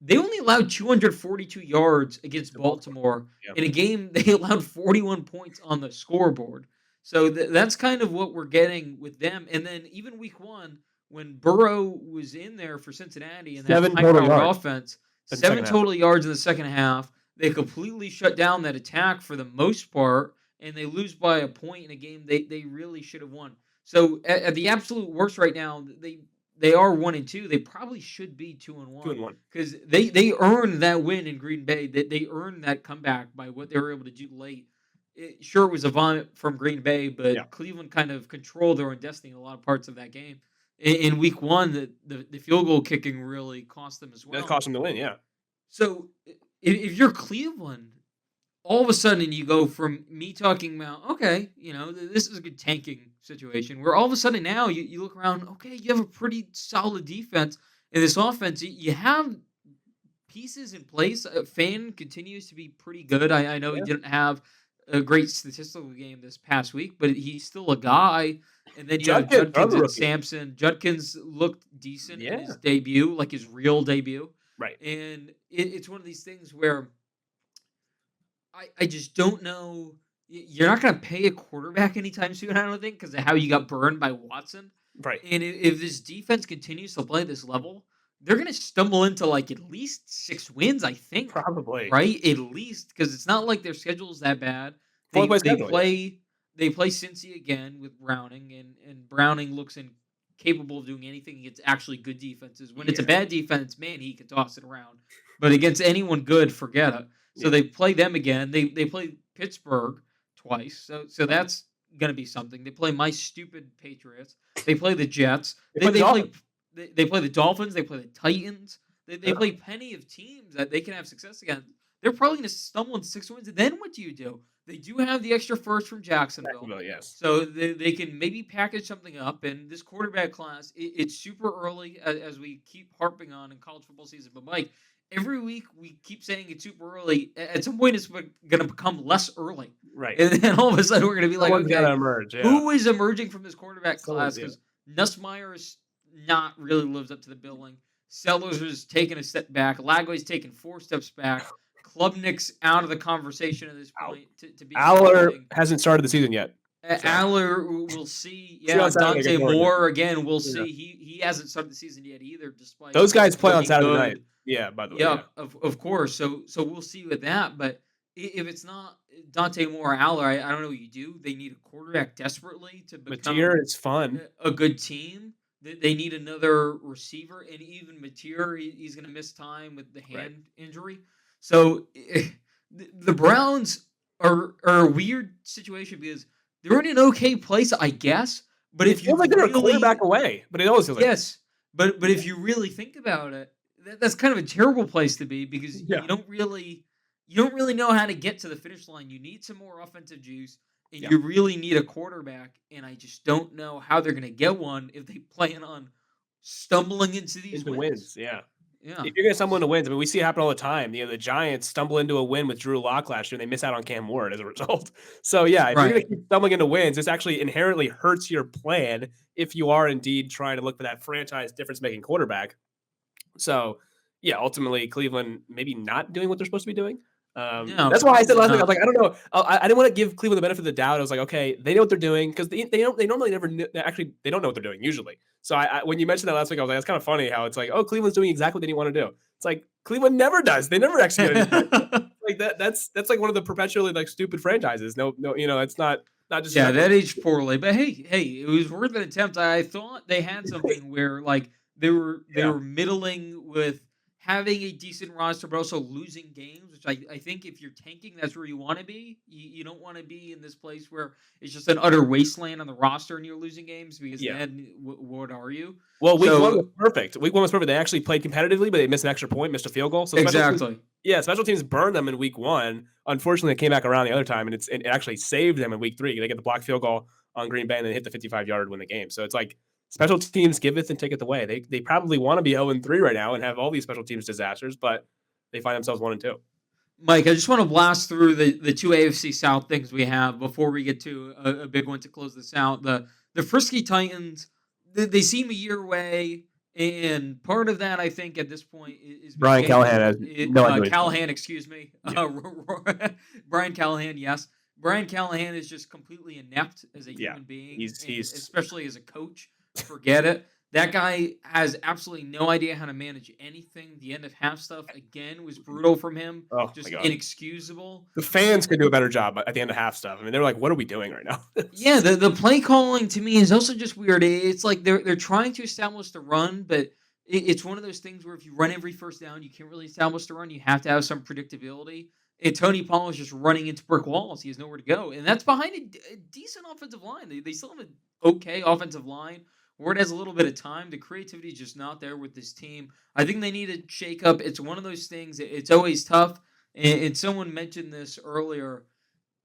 they only allowed 242 yards against Baltimore in a game they allowed 41 points on the scoreboard. So that's kind of what we're getting with them. And then even week 1 – when Burrow was in there for Cincinnati and that high-powered offense, 7 total yards in the second half. They completely shut down that attack for the most part, and they lose by a point in a game they really should have won. So at the absolute worst right now, they are 1-2. They probably should be 2-1.
2-1.
Because they earned that win in Green Bay. They earned that comeback by what they were able to do late. It was a vomit from Green Bay, but Cleveland kind of controlled their own destiny in a lot of parts of that game. In week 1, the field goal kicking really cost them as well.
That cost them the win, yeah.
So if you're Cleveland, all of a sudden you go from me talking about, okay, this is a good tanking situation, where all of a sudden now you look around, okay, you have a pretty solid defense in this offense. You have pieces in place. Fan continues to be pretty good. I know he didn't have a great statistical game this past week, but he's still a guy. And then you have Judkins and Sampson. Judkins looked decent in his debut, like his real debut.
Right.
And it's one of these things where I just don't know You're not going to pay a quarterback anytime soon, I don't think, because of how you got burned by Watson.
Right.
And if this defense continues to play this level, they're going to stumble into like at least 6 wins, I think.
Probably.
Right? At least, because it's not like their schedule is that bad. They
Schedule,
play Cincy again with Browning, and Browning looks incapable of doing anything against actually good defenses. When it's a bad defense, man, he can toss it around. But against anyone good, forget it. So they play them again. They play Pittsburgh twice. So that's going to be something. They play my stupid Patriots. They play the Jets. They play the Dolphins. They play the Titans. They play plenty of teams that they can have success against. They're probably going to stumble in 6 wins. And then what do? They do have the extra first from Jacksonville.
Yes.
So they can maybe package something up. And this quarterback class, it's super early, as we keep harping on in college football season. But, Mike, every week we keep saying it's super early. At some point, it's going to become less early.
Right.
And then all of a sudden, we're going to be like, okay,
emerge,
who is emerging from this quarterback class? Because Nussmeier is not really lives up to the billing. Sellers is taking a step back. Lagway's taking 4 steps back. Klubnik's out of the conversation at this point. To be
Aller hasn't started the season yet.
Aller, we'll see. Yeah, Dante Moore again. We'll see. He hasn't started the season yet either. Despite
those guys play on Saturday night. Yeah, by the way.
Yeah, of course. So we'll see with that. But if it's not Dante Moore or Aller, I don't know what you do. They need a quarterback desperately to become
it's fun.
A good team. They need another receiver, and even Mateer, he's going to miss time with the hand injury. So the Browns are a weird situation because they're in an okay place, I guess. But if you
feel like they're a quarterback away, but it always feels like
yes. But if you really think about it, that's kind of a terrible place to be because you don't really know how to get to the finish line. You need some more offensive juice, and you really need a quarterback. And I just don't know how they're going to get one if they plan on stumbling into these wins.
Yeah. If you're going to stumble into wins, I mean, we see it happen all the time. The Giants stumble into a win with Drew Lock last year, and they miss out on Cam Ward as a result. So, if you're going to keep stumbling into wins, this actually inherently hurts your plan if you are indeed trying to look for that franchise difference-making quarterback. So, ultimately, Cleveland maybe not doing what they're supposed to be doing. That's why I said last week, I was like, I don't know. I didn't want to give Cleveland the benefit of the doubt. I was like, okay, they know what they're doing because they normally never actually they don't know what they're doing usually. So when you mentioned that last week, I was like, that's kind of funny how it's like, oh, Cleveland's doing exactly what they didn't want to do. It's like Cleveland never does. They never execute anything. Like that's like one of the perpetually like stupid franchises. No, it's not just
that aged poorly. But hey, it was worth an attempt. I thought they had something where like they were middling with having a decent roster, but also losing games, which I think if you're tanking, that's where you want to be. You don't want to be in this place where it's just an utter wasteland on the roster and you're losing games because then what are you?
Well, week 1 was perfect. Week 1 was perfect. They actually played competitively, but they missed an extra point, missed a field goal. So
exactly.
Special teams burned them in week 1. Unfortunately, it came back around the other time, and it actually saved them in week 3. They get the blocked field goal on Green Bay and then hit the 55-yard win the game. So it's like, special teams giveth and taketh away. They probably want to be 0-3 right now and have all these special teams disasters, but they find themselves 1-2.
Mike, I just want to blast through the 2 AFC South things we have before we get to a big one to close this out. The Frisky Titans, they seem a year away, and part of that, I think, at this point is
Brian Callahan.
Callahan, excuse me. Yeah. Brian Callahan, yes. Brian Callahan is just completely inept as a human being, he's especially as a coach. Forget it. That guy has absolutely no idea how to manage anything. The end of half stuff, again, was brutal from him.
Oh,
just inexcusable.
The fans could do a better job at the end of half stuff. I mean, they're like, what are we doing right now?
The play calling to me is also just weird. It's like they're trying to establish the run, but it's one of those things where if you run every first down, you can't really establish the run. You have to have some predictability. And Tony Pollard is just running into brick walls. He has nowhere to go. And that's behind a decent offensive line. They still have an okay offensive line. Ward has a little bit of time. The creativity is just not there with this team. I think they need a shake-up. It's one of those things. It's always tough. And someone mentioned this earlier.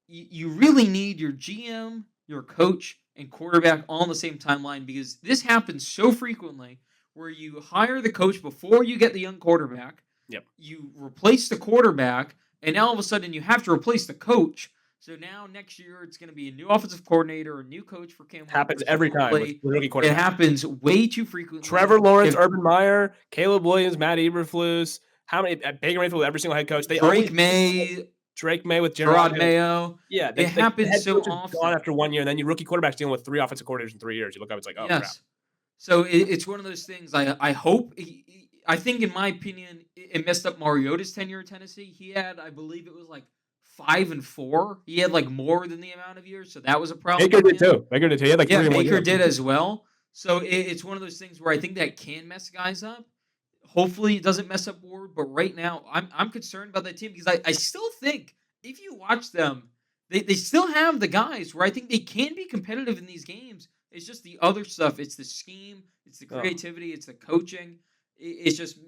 You really need your GM, your coach, and quarterback all on the same timeline because this happens so frequently where you hire the coach before you get the young quarterback.
Yep. You
replace the quarterback, and now all of a sudden you have to replace the coach. So now next year it's going to be a new offensive coordinator, a new coach for Cam.
Happens every time.
It happens way too frequently.
Trevor Lawrence, Urban Meyer, Caleb Williams, Matt Eberflus. How many? Baker Mayfield, every single head coach.
Drake May.
Drake May with
Gerard Mayo.
Yeah,
it happens so often.
Gone after 1 year, and then your rookie quarterback's dealing with 3 offensive coordinators in 3 years. You look up, it's like, oh crap.
So it's one of those things. I hope. I think, in my opinion, it messed up Mariota's tenure at Tennessee. He had, I believe, it was like 5 and 4. He had like more than the amount of years, so that was a problem.
Baker did too. He had like 3
Baker did as well. So it's one of those things where I think that can mess guys up. Hopefully, it doesn't mess up Ward. But right now, I'm concerned about that team because I still think if you watch them, they still have the guys where I think they can be competitive in these games. It's just the other stuff. It's the scheme. It's the creativity. It's the coaching. It's just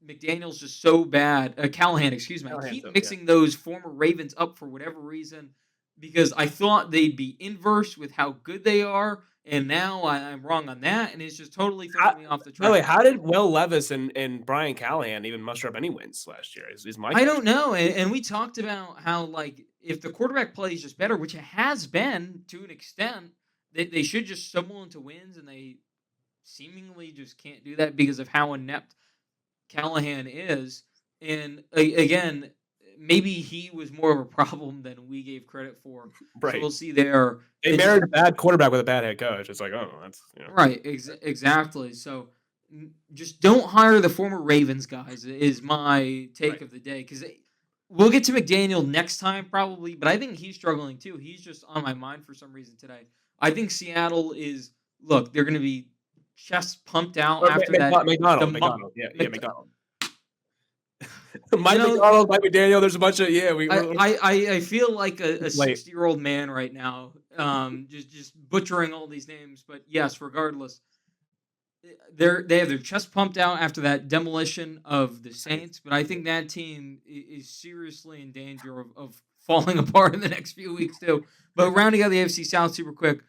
McDaniel's just so bad. Callahan, excuse me. I keep mixing those former Ravens up for whatever reason because I thought they'd be inverse with how good they are, and now I'm wrong on that, and it's just totally throwing me off the track.
By the way, how did Will Levis and Brian Callahan even muster up any wins last year? Is my
I don't know, and we talked about how, like, if the quarterback play is just better, which it has been to an extent, they should just stumble into wins, and they seemingly just can't do that because of how inept Callahan is. And again, maybe he was more of a problem than we gave credit for.
Right.
So we'll see there.
They married a bad quarterback with a bad head coach. It's like, oh, that's
right. Exactly. So just don't hire the former Ravens guys is my take of the day, because we'll get to McDaniel next time probably, but I think he's struggling too. He's just on my mind for some reason today. I think Seattle is, look, they're going to be chest pumped out after that.
McDonald. McDonald. Mike McDonald, Mike McDaniel. There's a bunch of
I feel like a 60-year-old man right now, just butchering all these names. But yes, regardless, they have their chest pumped out after that demolition of the Saints. But I think that team is seriously in danger of falling apart in the next few weeks too. But rounding out the AFC South super quick,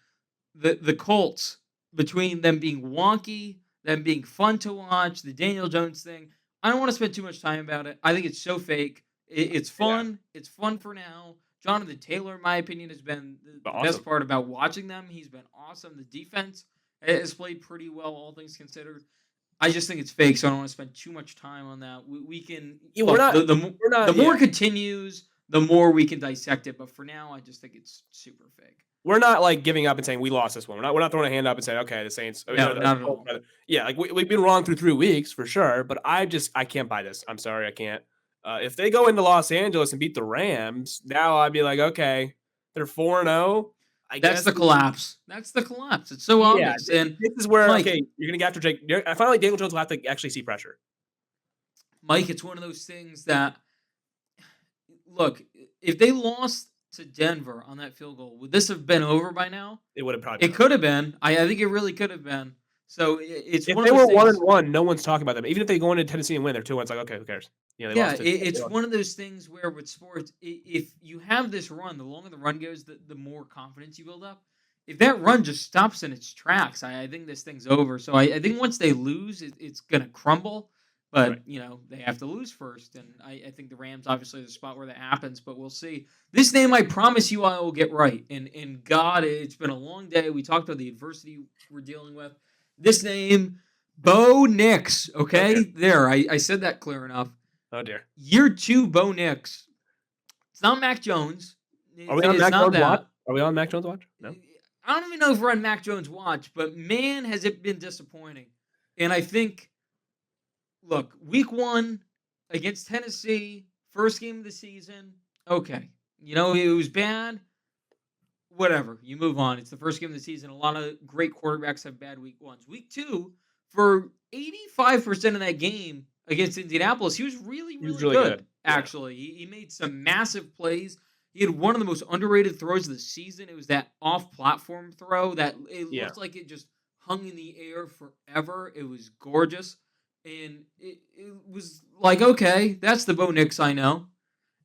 the Colts, between them being wonky, them being fun to watch, the Daniel Jones thing, I don't want to spend too much time about it. I think it's so fake. It's fun. Yeah. It's fun for now. Jonathan Taylor, in my opinion, has been the best part about watching them. He's been awesome. The defense has played pretty well, all things considered. I just think it's fake, so I don't want to spend too much time on that. We can. The more it continues, the more we can dissect it. But for now, I just think it's super fake.
We're not like giving up and saying we lost this one. We're not throwing a hand up and saying, okay, the Saints.
No, not at all.
Yeah, like we've been wrong through 3 weeks for sure, but I can't buy this. I'm sorry, I can't. If they go into Los Angeles and beat the Rams, now I'd be like, okay, they're 4-0.
That's the collapse. That's the collapse. It's so obvious. And
this is where Mike, okay, you're gonna get after Jake. I find like Daniel Jones will have to actually see pressure.
Mike, it's one of those things that, look, if they lost to Denver on that field goal, would this have been over by now?
It would have probably.
It could have been. I think it really could have been. So it's
if
one
they
of those
were
things,
1-1, no one's talking about them. Even if they go into Tennessee and win, they're 2-1. It's like, okay, who cares?
It's one of those things where with sports, if you have this run, the longer the run goes, the more confidence you build up. If that run just stops in its tracks, I think this thing's over. So I think once they lose, it's going to crumble. But, they have to lose first. And I think the Rams, obviously, the spot where that happens. But we'll see. This name, I promise you I will get right. And God, it's been a long day. We talked about the adversity we're dealing with. This name, Bo Nix. Okay? There, I said that clear enough.
Oh, dear.
Year 2, Bo Nix. It's not Mac Jones.
Are we on Mac Jones watch? Are we on Mac Jones watch? No.
I don't even know if we're on Mac Jones watch. But, man, has it been disappointing. And I think, look, week 1 against Tennessee, first game of the season, okay. It was bad. Whatever. You move on. It's the first game of the season. A lot of great quarterbacks have bad week 1s. Week 2, for 85% of that game against Indianapolis, he was really good. Actually. He made some massive plays. He had one of the most underrated throws of the season. It was that off-platform throw that it looked like it just hung in the air forever. It was gorgeous. And it was like, okay, that's the Bo Nix I know.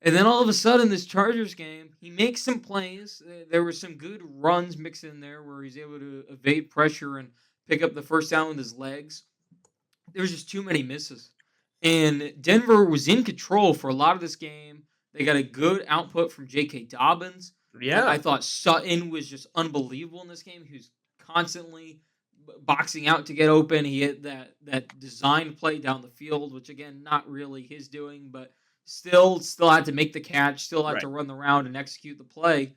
And then all of a sudden, this Chargers game, he makes some plays. There were some good runs mixed in there where he's able to evade pressure and pick up the first down with his legs. There was just too many misses. And Denver was in control for a lot of this game. They got a good output from J.K. Dobbins.
Yeah.
I thought Sutton was just unbelievable in this game. He was constantly boxing out to get open. He had that design play down the field, which, again, not really his doing, but still had to make the catch, still had
Right.
to run the route and execute the play.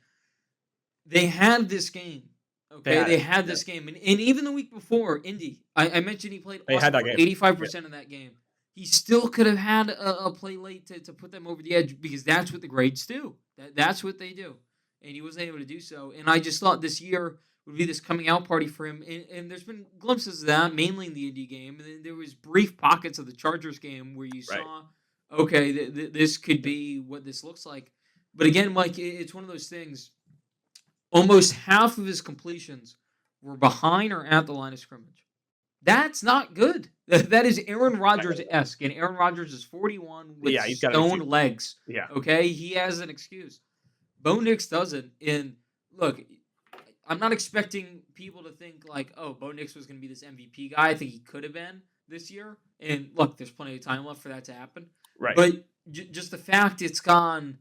They had this game. Okay, they had this game. And even the week before, Indy, I mentioned he played awesome for 85% of that game. He still could have had a play late to put them over the edge because that's what the grades do. That's what they do. And he wasn't able to do so. And I just thought this year would be this coming out party for him. And there's been glimpses of that, mainly in the Indy game. And then there was brief pockets of the Chargers game where you saw, okay, this could be what this looks like. But again, Mike, it's one of those things. Almost half of his completions were behind or at the line of scrimmage. That's not good. That is Aaron Rodgers-esque. And Aaron Rodgers is 41 with stone legs.
Yeah.
Okay? He has an excuse. Bo Nix doesn't. And look, I'm not expecting people to think like, oh, Bo Nix was going to be this MVP guy. I think he could have been this year. And look, there's plenty of time left for that to happen.
Right.
But just the fact it's gone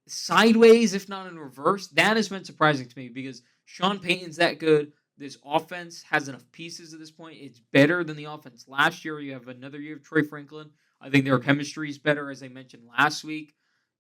sideways, if not in reverse, that has been surprising to me because Sean Payton's that good. This offense has enough pieces at this point. It's better than the offense last year. You have another year of Troy Franklin. I think their chemistry is better, as I mentioned last week.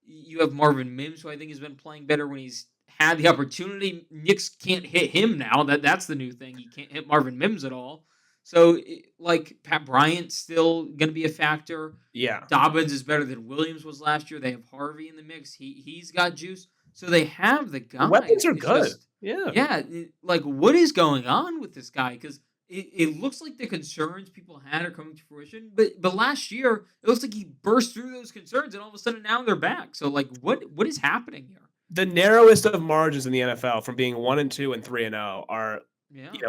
You have Marvin Mims, who I think has been playing better when he's had the opportunity. Nix can't hit him now. That's the new thing. He can't hit Marvin Mims at all. So, like, Pat Bryant's still going to be a factor.
Yeah.
Dobbins is better than Williams was last year. They have Harvey in the mix. He's got juice. So they have the guy.
The weapons are good.
Yeah. Like, what is going on with this guy? Because it looks like the concerns people had are coming to fruition. But last year, it looks like he burst through those concerns, and all of a sudden now they're back. So, like, what is happening here?
The narrowest of margins in the NFL from being 1-2 and 3-0 are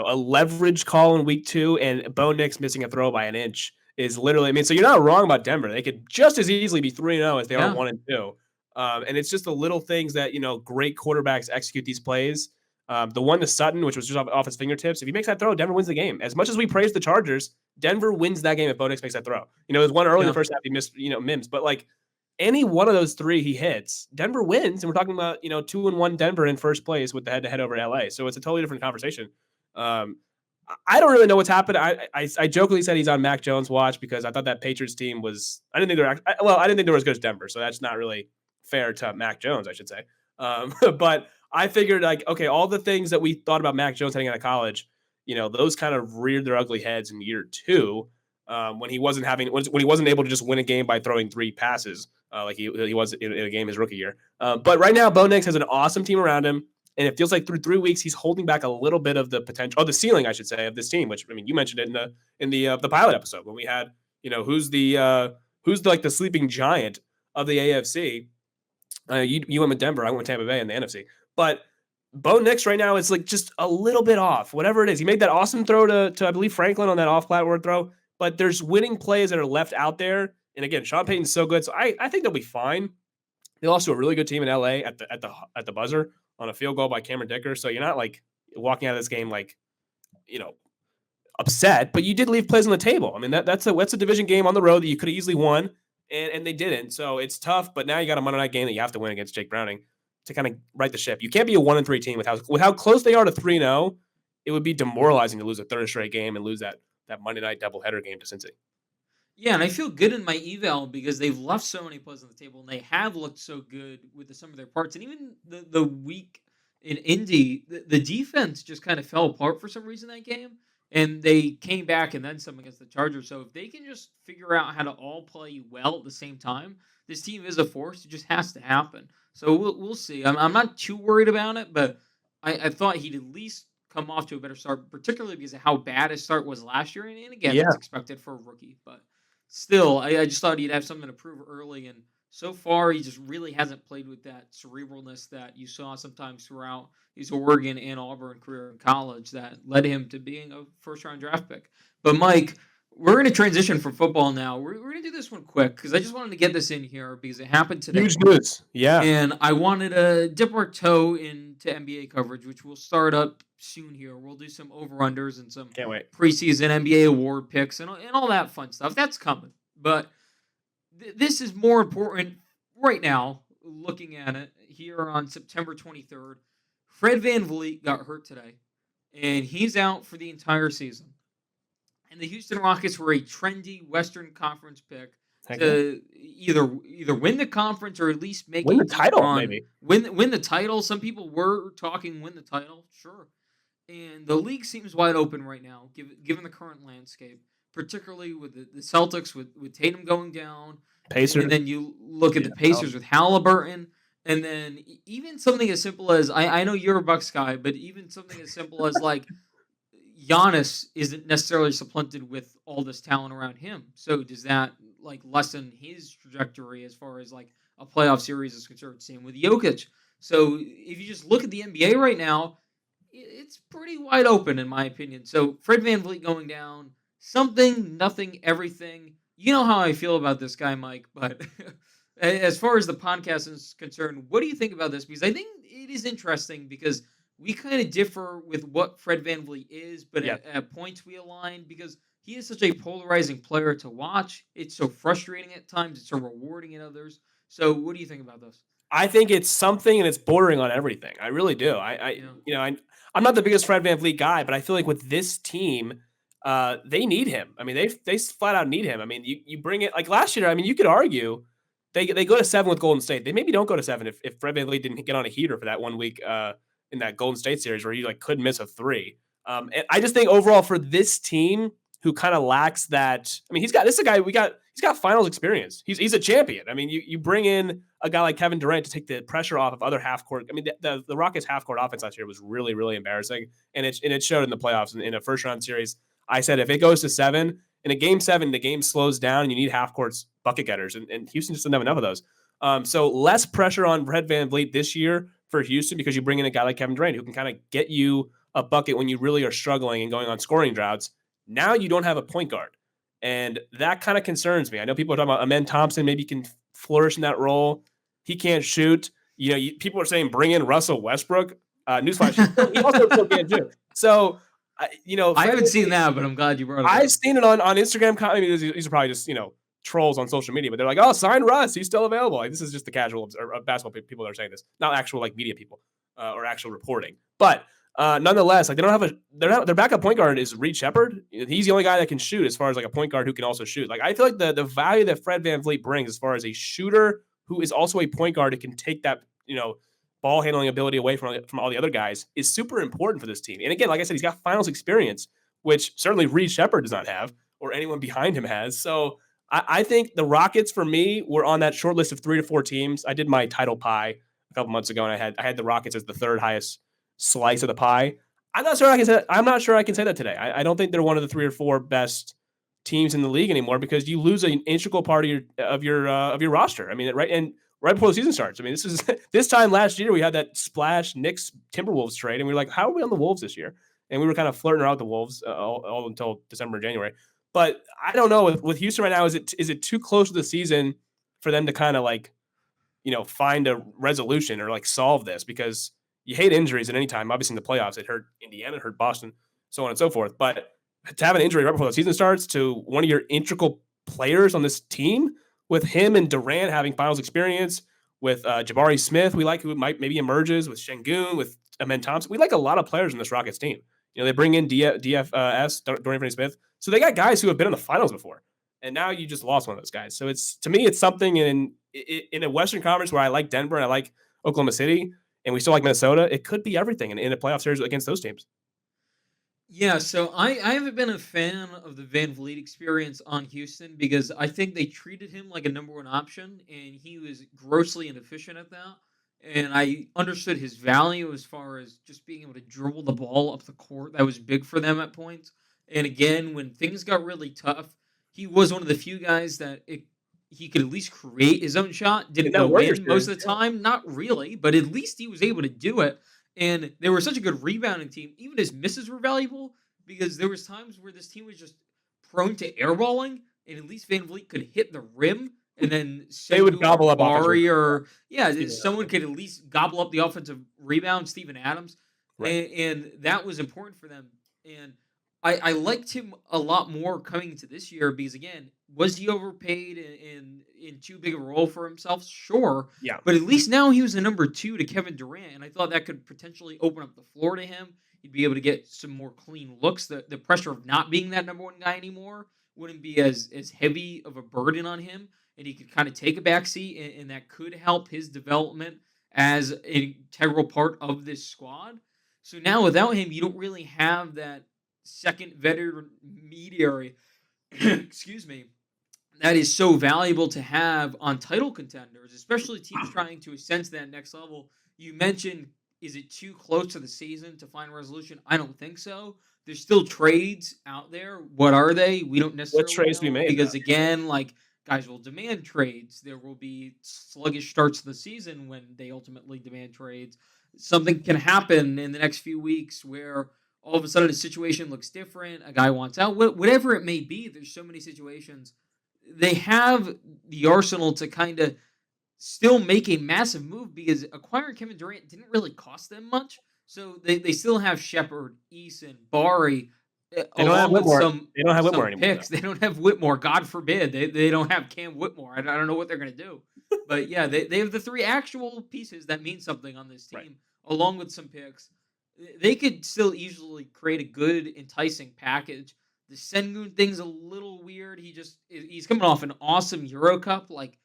a leverage call in week 2 and Bo Nix missing a throw by an inch is literally, I mean, so you're not wrong about Denver. They could just as easily be 3-0 as they are 1-2. And it's just the little things that, great quarterbacks execute these plays. The one to Sutton, which was just off his fingertips. If he makes that throw, Denver wins the game. As much as we praise the Chargers, Denver wins that game if Bo Nix makes that throw. There's one early in the first half he missed, Mims. But like any one of those 3 he hits, Denver wins. And we're talking about, 2-1 Denver in first place with the head-to-head over LA. So it's a totally different conversation. I don't really know what's happened. I jokingly said he's on Mac Jones' watch because I thought that Patriots team was. I didn't think they were as good as Denver, so that's not really fair to Mac Jones, I should say. But I figured okay, all the things that we thought about Mac Jones heading out of college, those kind of reared their ugly heads in year 2 when he wasn't able to just win a game by throwing 3 passes like he was in a game his rookie year. But right now, Bo Nix has an awesome team around him. And it feels like through 3 weeks, he's holding back a little bit of the potential, the ceiling, I should say, of this team. Which I mean, you mentioned it in the pilot episode when we had, who's the sleeping giant of the AFC. You went with Denver, I went with Tampa Bay in the NFC. But Bo Nix right now is like just a little bit off, whatever it is. He made that awesome throw to I believe Franklin on that off-platform throw. But there's winning plays that are left out there. And again, Sean Payton's so good, so I think they'll be fine. They lost to a really good team in LA at the buzzer on a field goal by Cameron Dicker. So you're not like walking out of this game like, upset, but you did leave plays on the table. I mean, that's a division game on the road that you could have easily won, and they didn't. So it's tough, but now you got a Monday night game that you have to win against Jake Browning to kind of right the ship. You can't be a 1-3 team with how close they are to 3-0. It would be demoralizing to lose a third straight game and lose that Monday night doubleheader game to Cincy.
Yeah, and I feel good in my eval because they've left so many plays on the table, and they have looked so good with the sum of their parts. And even the week in Indy, the defense just kind of fell apart for some reason that game, and they came back and then some against the Chargers. So if they can just figure out how to all play well at the same time, this team is a force. It just has to happen. So we'll see. I'm not too worried about it, but I thought he'd at least come off to a better start, particularly because of how bad his start was last year. And again, that's expected for a rookie, but still, I just thought he'd have something to prove early, and so far he just really hasn't played with that cerebralness that you saw sometimes throughout his Oregon and Auburn career in college that led him to being a first-round draft pick. But, Mike, we're going to transition from football now. We're going to do this one quick because I just wanted to get this in here because it happened today.
Huge news. Yeah.
And I wanted to dip our toe into NBA coverage, which we'll start up soon here. We'll do some over-unders and some preseason NBA award picks and all that fun stuff. That's coming. But this is more important right now, looking at it here on September 23rd. Fred VanVleet got hurt today, and he's out for the entire season. And the Houston Rockets were a trendy Western Conference pick to either win the conference or at least make
Win
a
the title,
run.
maybe.
Win the title. Some people were talking win the title, sure. And the league seems wide open right now, given the current landscape, particularly with the Celtics with Tatum going down.
Pacers.
And then you look at the Pacers with Halliburton. And then even something as simple as, I know you're a Bucks guy, but even something as simple as like Giannis isn't necessarily supplanted with all this talent around him. So does that like lessen his trajectory as far as like a playoff series is concerned? Same with Jokic. So if you just look at the NBA right now, it's pretty wide open in my opinion. So Fred VanVleet going down, something, nothing, everything. You know how I feel about this guy, Mike, but as far as the podcast is concerned, what do you think about this? Because I think it is interesting because we kind of differ with what Fred VanVleet is, but at points we align because he is such a polarizing player to watch. It's so frustrating at times. It's so rewarding at others. So what do you think about this?
I think it's something and it's bordering on everything. I really do. I'm not the biggest Fred VanVleet guy, but I feel like with this team, they need him. I mean, they flat out need him. I mean, you bring it like last year. I mean, you could argue they go to 7 with Golden State. They maybe don't go to 7 if Fred VanVleet didn't get on a heater for that 1 week in that Golden State series where he like couldn't miss a 3. And I just think overall for this team who kind of lacks that. I mean, this is a guy he's got finals experience. He's a champion. I mean, you bring in a guy like Kevin Durant to take the pressure off of other half court. I mean, the Rockets half court offense last year was really, really embarrassing, and it showed in the playoffs in a first round series. I said if it goes to 7 in a game 7, the game slows down and you need half courts bucket getters, and Houston just doesn't have enough of those. So less pressure on Fred VanVleet this year for Houston because you bring in a guy like Kevin Durant who can kind of get you a bucket when you really are struggling and going on scoring droughts. Now you don't have a point guard, and that kind of concerns me. I know people are talking about Amen Thompson maybe can flourish in that role. He can't shoot. People are saying bring in Russell Westbrook. Newsflash, he also still can't shoot. So,
I haven't seen that, but I'm glad you brought it up.
I've seen it on Instagram. I mean, these are probably just trolls on social media, but they're like, "Oh, sign Russ. He's still available." Like, this is just the casual or basketball people that are saying this, not actual like media people or actual reporting. But nonetheless, like their backup point guard is Reed Shepherd. He's the only guy that can shoot as far as like a point guard who can also shoot. Like I feel like the value that Fred VanVleet brings as far as a shooter who is also a point guard who can take that ball handling ability away from all the other guys is super important for this team. And again, like I said, he's got finals experience, which certainly Reed Shepherd does not have, or anyone behind him has. So I think the Rockets for me were on that short list of 3 to 4 teams. I did my title pie a couple months ago, and I had the Rockets as the third highest slice of the pie. I'm not sure I can say that today. I don't think they're one of the 3 or 4 best teams in the league anymore because you lose an integral part of your roster. I mean, right before the season starts. I mean, this time last year we had that splash Knicks Timberwolves trade, and we were like, how are we on the Wolves this year? And we were kind of flirting around the Wolves all until December, January. But I don't know with Houston right now. Is it too close to the season for them to kind of like, find a resolution or like solve this? Because you hate injuries at any time. Obviously in the playoffs, it hurt Indiana, it hurt Boston, so on and so forth. But to have an injury right before the season starts to one of your integral players on this team, with him and Durant having finals experience, with Jabari Smith, we like who might maybe emerges, with Şengün, with Amen Thompson. We like a lot of players in this Rockets team. They bring in DFS, Dorian Finney-Smith. So they got guys who have been in the finals before. And now you just lost one of those guys. So to me, it's something in a Western Conference where I like Denver and I like Oklahoma City, and we still like Minnesota. It could be everything in a playoff series against those teams.
Yeah, so I haven't been a fan of the VanVleet experience on Houston because I think they treated him like a number 1 option, and he was grossly inefficient at that. And I understood his value as far as just being able to dribble the ball up the court. That was big for them at points. And again, when things got really tough, he was one of the few guys that he could at least create his own shot. Didn't go in most of the time. Not really, but at least he was able to do it. And they were such a good rebounding team. Even his misses were valuable because there was times where this team was just prone to airballing, and at least VanVleet could hit the rim, and then
they would gobble up
Mari someone could at least gobble up the offensive rebound, Steven Adams, right. And that was important for them. And I liked him a lot more coming into this year because, again, was he overpaid in too big of a role for himself? Sure.
Yeah.
But at least now he was the number 2 to Kevin Durant, and I thought that could potentially open up the floor to him. He'd be able to get some more clean looks. The pressure of not being that number 1 guy anymore wouldn't be as heavy of a burden on him, and he could kind of take a backseat, and that could help his development as an integral part of this squad. So now without him, you don't really have that second veteran intermediary, excuse me, that is so valuable to have on title contenders, especially teams trying to ascend to that next level. You mentioned, is it too close to the season to find a resolution? I don't think so. There's still trades out there. What are they? We don't necessarily
What trades
know,
we made?
because again, like, guys will demand trades. There will be sluggish starts to the season when they ultimately demand trades. Something can happen in the next few weeks where all of a sudden a situation looks different. A guy wants out. Whatever it may be, there's so many situations. They have the arsenal to kind of still make a massive move, because acquiring Kevin Durant didn't really cost them much. So they still have Shepard, Eason, Bari,
They don't have Whitmore. They don't have Whitmore anymore.
Picks. They don't have Whitmore. God forbid. They don't have Cam Whitmore. I don't know what they're going to do. But yeah, they have the 3 actual pieces that mean something on this team,
Right,
along with some picks. They could still easily create a good, enticing package. The Sengun thing's a little weird. He's coming off an awesome Euro Cup. Like,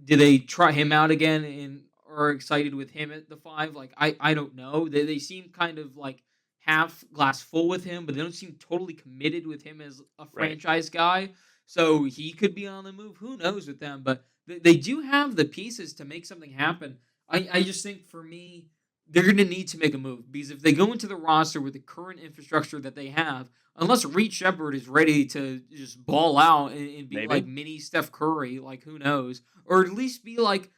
do they try him out again and are excited with him at the 5? Like, I don't know. They seem kind of like half glass full with him, but they don't seem totally committed with him as a franchise guy. So he could be on the move. Who knows with them? But they do have the pieces to make something happen. I just think, for me, they're going to need to make a move, because if they go into the roster with the current infrastructure that they have, unless Reed Shepard is ready to just ball out and be like mini Steph Curry, like, who knows? Or at least be like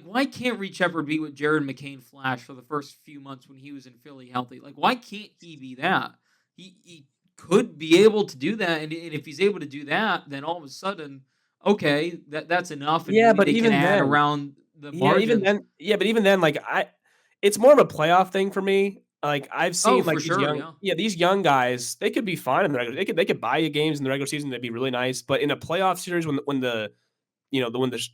why can't Reed Shepard be what Jared McCain flashed for the first few months when he was in Philly healthy? Like, why can't he be that? He could be able to do that, and if he's able to do that, then all of a sudden, okay, that's enough. And
but
they
even
can add
then,
around the margins.
but even then, like, it's more of a playoff thing for me. Like, I've seen like these young guys, they could be fine in the regular. They could buy you games in the regular season. That'd be really nice. But in a playoff series, when the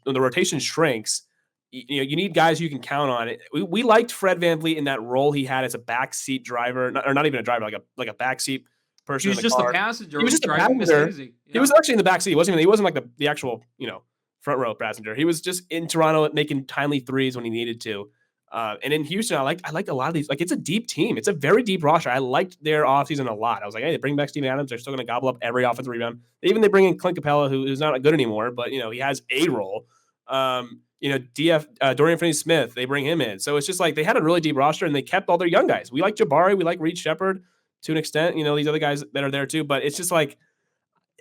rotation shrinks, you need guys you can count on. We liked Fred VanVleet in that role he had as a backseat driver, or not even a driver, like a backseat person.
He was just a passenger.
He was just a passenger. He was actually in the backseat. He wasn't like the actual front row passenger. He was just in Toronto making timely threes when he needed to. And in Houston, I liked a lot of these. Like, it's a deep team. It's a very deep roster. I liked their offseason a lot. I was like, hey, they bring back Steven Adams. They're still going to gobble up every offensive rebound. They bring in Clint Capella, who's not good anymore, but he has a role. Dorian Finney-Smith, they bring him in. So it's just like they had a really deep roster, and they kept all their young guys. We like Jabari. We like Reed Shepard to an extent. These other guys that are there too. But it's just like,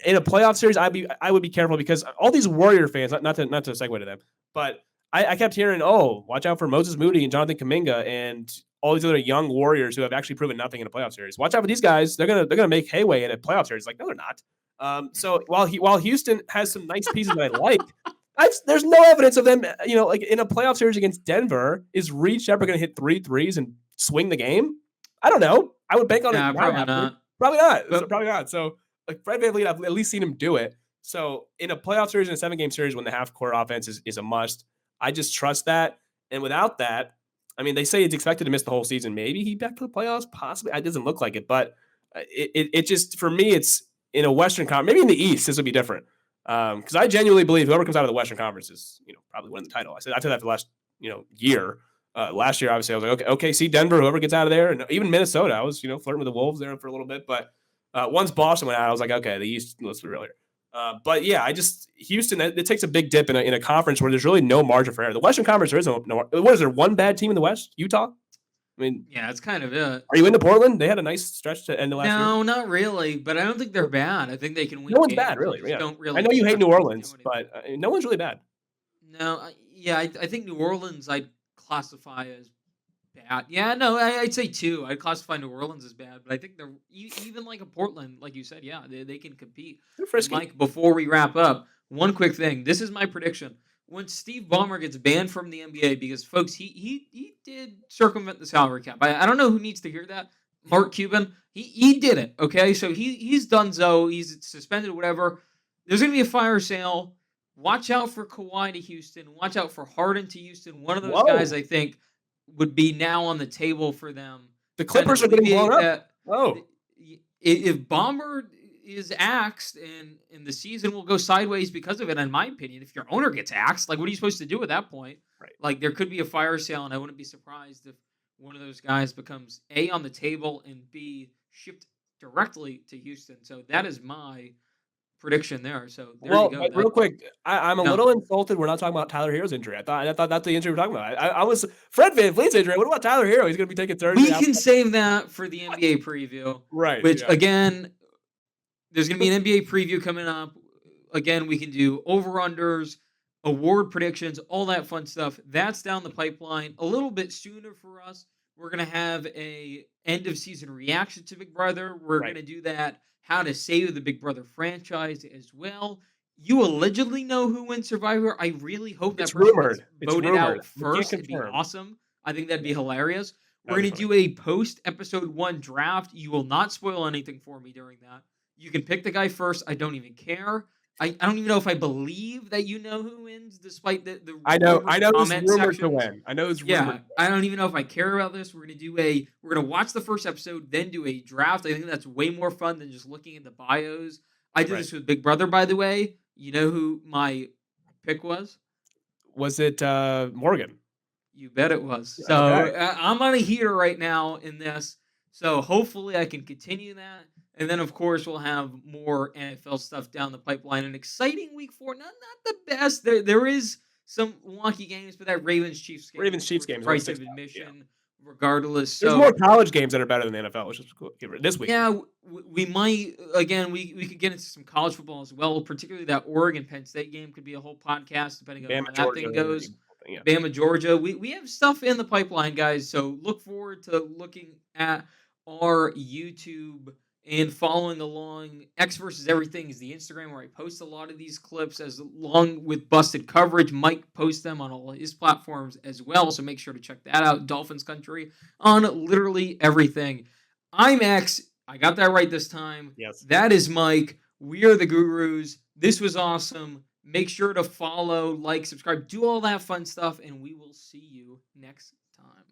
in a playoff series, I would be careful, because all these Warrior fans, not to segue to them, but I kept hearing, watch out for Moses Moody and Jonathan Kuminga and all these other young Warriors who have actually proven nothing in a playoff series. Watch out for these guys. They're gonna make headway in a playoff series. Like, no, they're not. So while Houston has some nice pieces that I like, there's no evidence of them. Like, in a playoff series against Denver, is Reed Shepard going to hit 3 threes and swing the game? I don't know. I would bank on it.
Probably not.
Probably not. Probably not. So, like, Fred VanVleet, I've at least seen him do it. So in a playoff series and a 7-game series, when the half-court offense is a must, I just trust that. And without that, I mean, they say he's expected to miss the whole season. Maybe he back to the playoffs, possibly. It doesn't look like it, but it just, for me, it's in a Western Conference. Maybe in the East, this would be different. Because I genuinely believe whoever comes out of the Western Conference is, probably winning the title. I said that for the last, year. Last year, obviously, I was like, okay, see Denver, whoever gets out of there, and even Minnesota. I was, flirting with the Wolves there for a little bit, but once Boston went out, I was like, okay, the East, let's be real here. But yeah, Houston, it takes a big dip in a conference where there's really no margin for error. The Western Conference, there is no. What is there? One bad team in the West? Utah? I mean,
yeah, it's kind of it.
Are you into Portland? They had a nice stretch to end the last year.
No, not really. But I don't think they're bad. I think they can win.
No one's bad, really. Yeah.
Don't really.
I know you hate New Orleans, but no one's really bad.
No, I think New Orleans I'd classify as bad. Yeah, no, I'd say 2. I'd classify New Orleans as bad, but I think they're even like a Portland, like you said. Yeah, they can compete.
They're frisky.
Mike, before we wrap up, one quick thing. This is my prediction. When Steve Ballmer gets banned from the NBA, because folks, he did circumvent the salary cap. I don't know who needs to hear that. Mark Cuban, he did it. Okay, so he's done so. He's suspended, whatever. There's gonna be a fire sale. Watch out for Kawhi to Houston. Watch out for Harden to Houston. One of those guys I think would be now on the table for them.
The Clippers are getting blown up.
If Ballmer is axed, and the season will go sideways because of it. In my opinion, if your owner gets axed, like what are you supposed to do at that point?
Right.
Like there could be a fire sale, and I wouldn't be surprised if one of those guys becomes A, on the table, and B, shipped directly to Houston. So that is my prediction there. So there you go.
Real quick, I'm a
No.
little insulted. We're not talking about Tyler Hero's injury. I thought that's the injury we're talking about. I was Fred VanVleet's injury. What about Tyler Hero? He's going to be taking Thursday.
We can save that for the NBA preview.
Right.
Which again, there's going to be an NBA preview coming up. Again, we can do over-unders, award predictions, all that fun stuff. That's down the pipeline a little bit sooner for us. We're going to have a end of season reaction to Big Brother. We're going to do that. How to save the Big Brother franchise as well. You allegedly know who wins Survivor. I really hope that person gets voted out first. It'd be awesome. I think that'd be hilarious. We're going to do a post-episode 1 draft. You will not spoil anything for me during that. You can pick the guy first. I don't even care. I don't even know if I believe that you know who wins, despite the
I know who's rumored to
sections.
win. I know who's rumored.
I don't even know if I care about this. We're gonna watch the first episode, then do a draft. I think that's way more fun than just looking at the bios. I did this with Big Brother, by the way. You know who my pick was?
Was it Morgan?
You bet it was. So I'm on a heater right now in this. So hopefully I can continue that. And then, of course, we'll have more NFL stuff down the pipeline. An exciting week 4. Not the best. There is some wonky games, but that Ravens-Chiefs game.
Game.
Price of admission, regardless.
There's more college games that are better than the NFL, which is cool. This week.
Yeah, we might, again, we could get into some college football as well, particularly that Oregon-Penn State game could be a whole podcast, depending on how that thing goes. Bama, Georgia. We have stuff in the pipeline, guys, so look forward to looking at our YouTube and following along. X versus Everything is the Instagram where I post a lot of these clips, as along with Busted Coverage. Mike posts them on all of his platforms as well, so make sure to check that out. Dolphins Country on literally everything. I'm X. I got that right this time.
Yes. That
is Mike. We are the Gurus. This was awesome. Make sure to follow, like, subscribe, do all that fun stuff, and we will see you next time.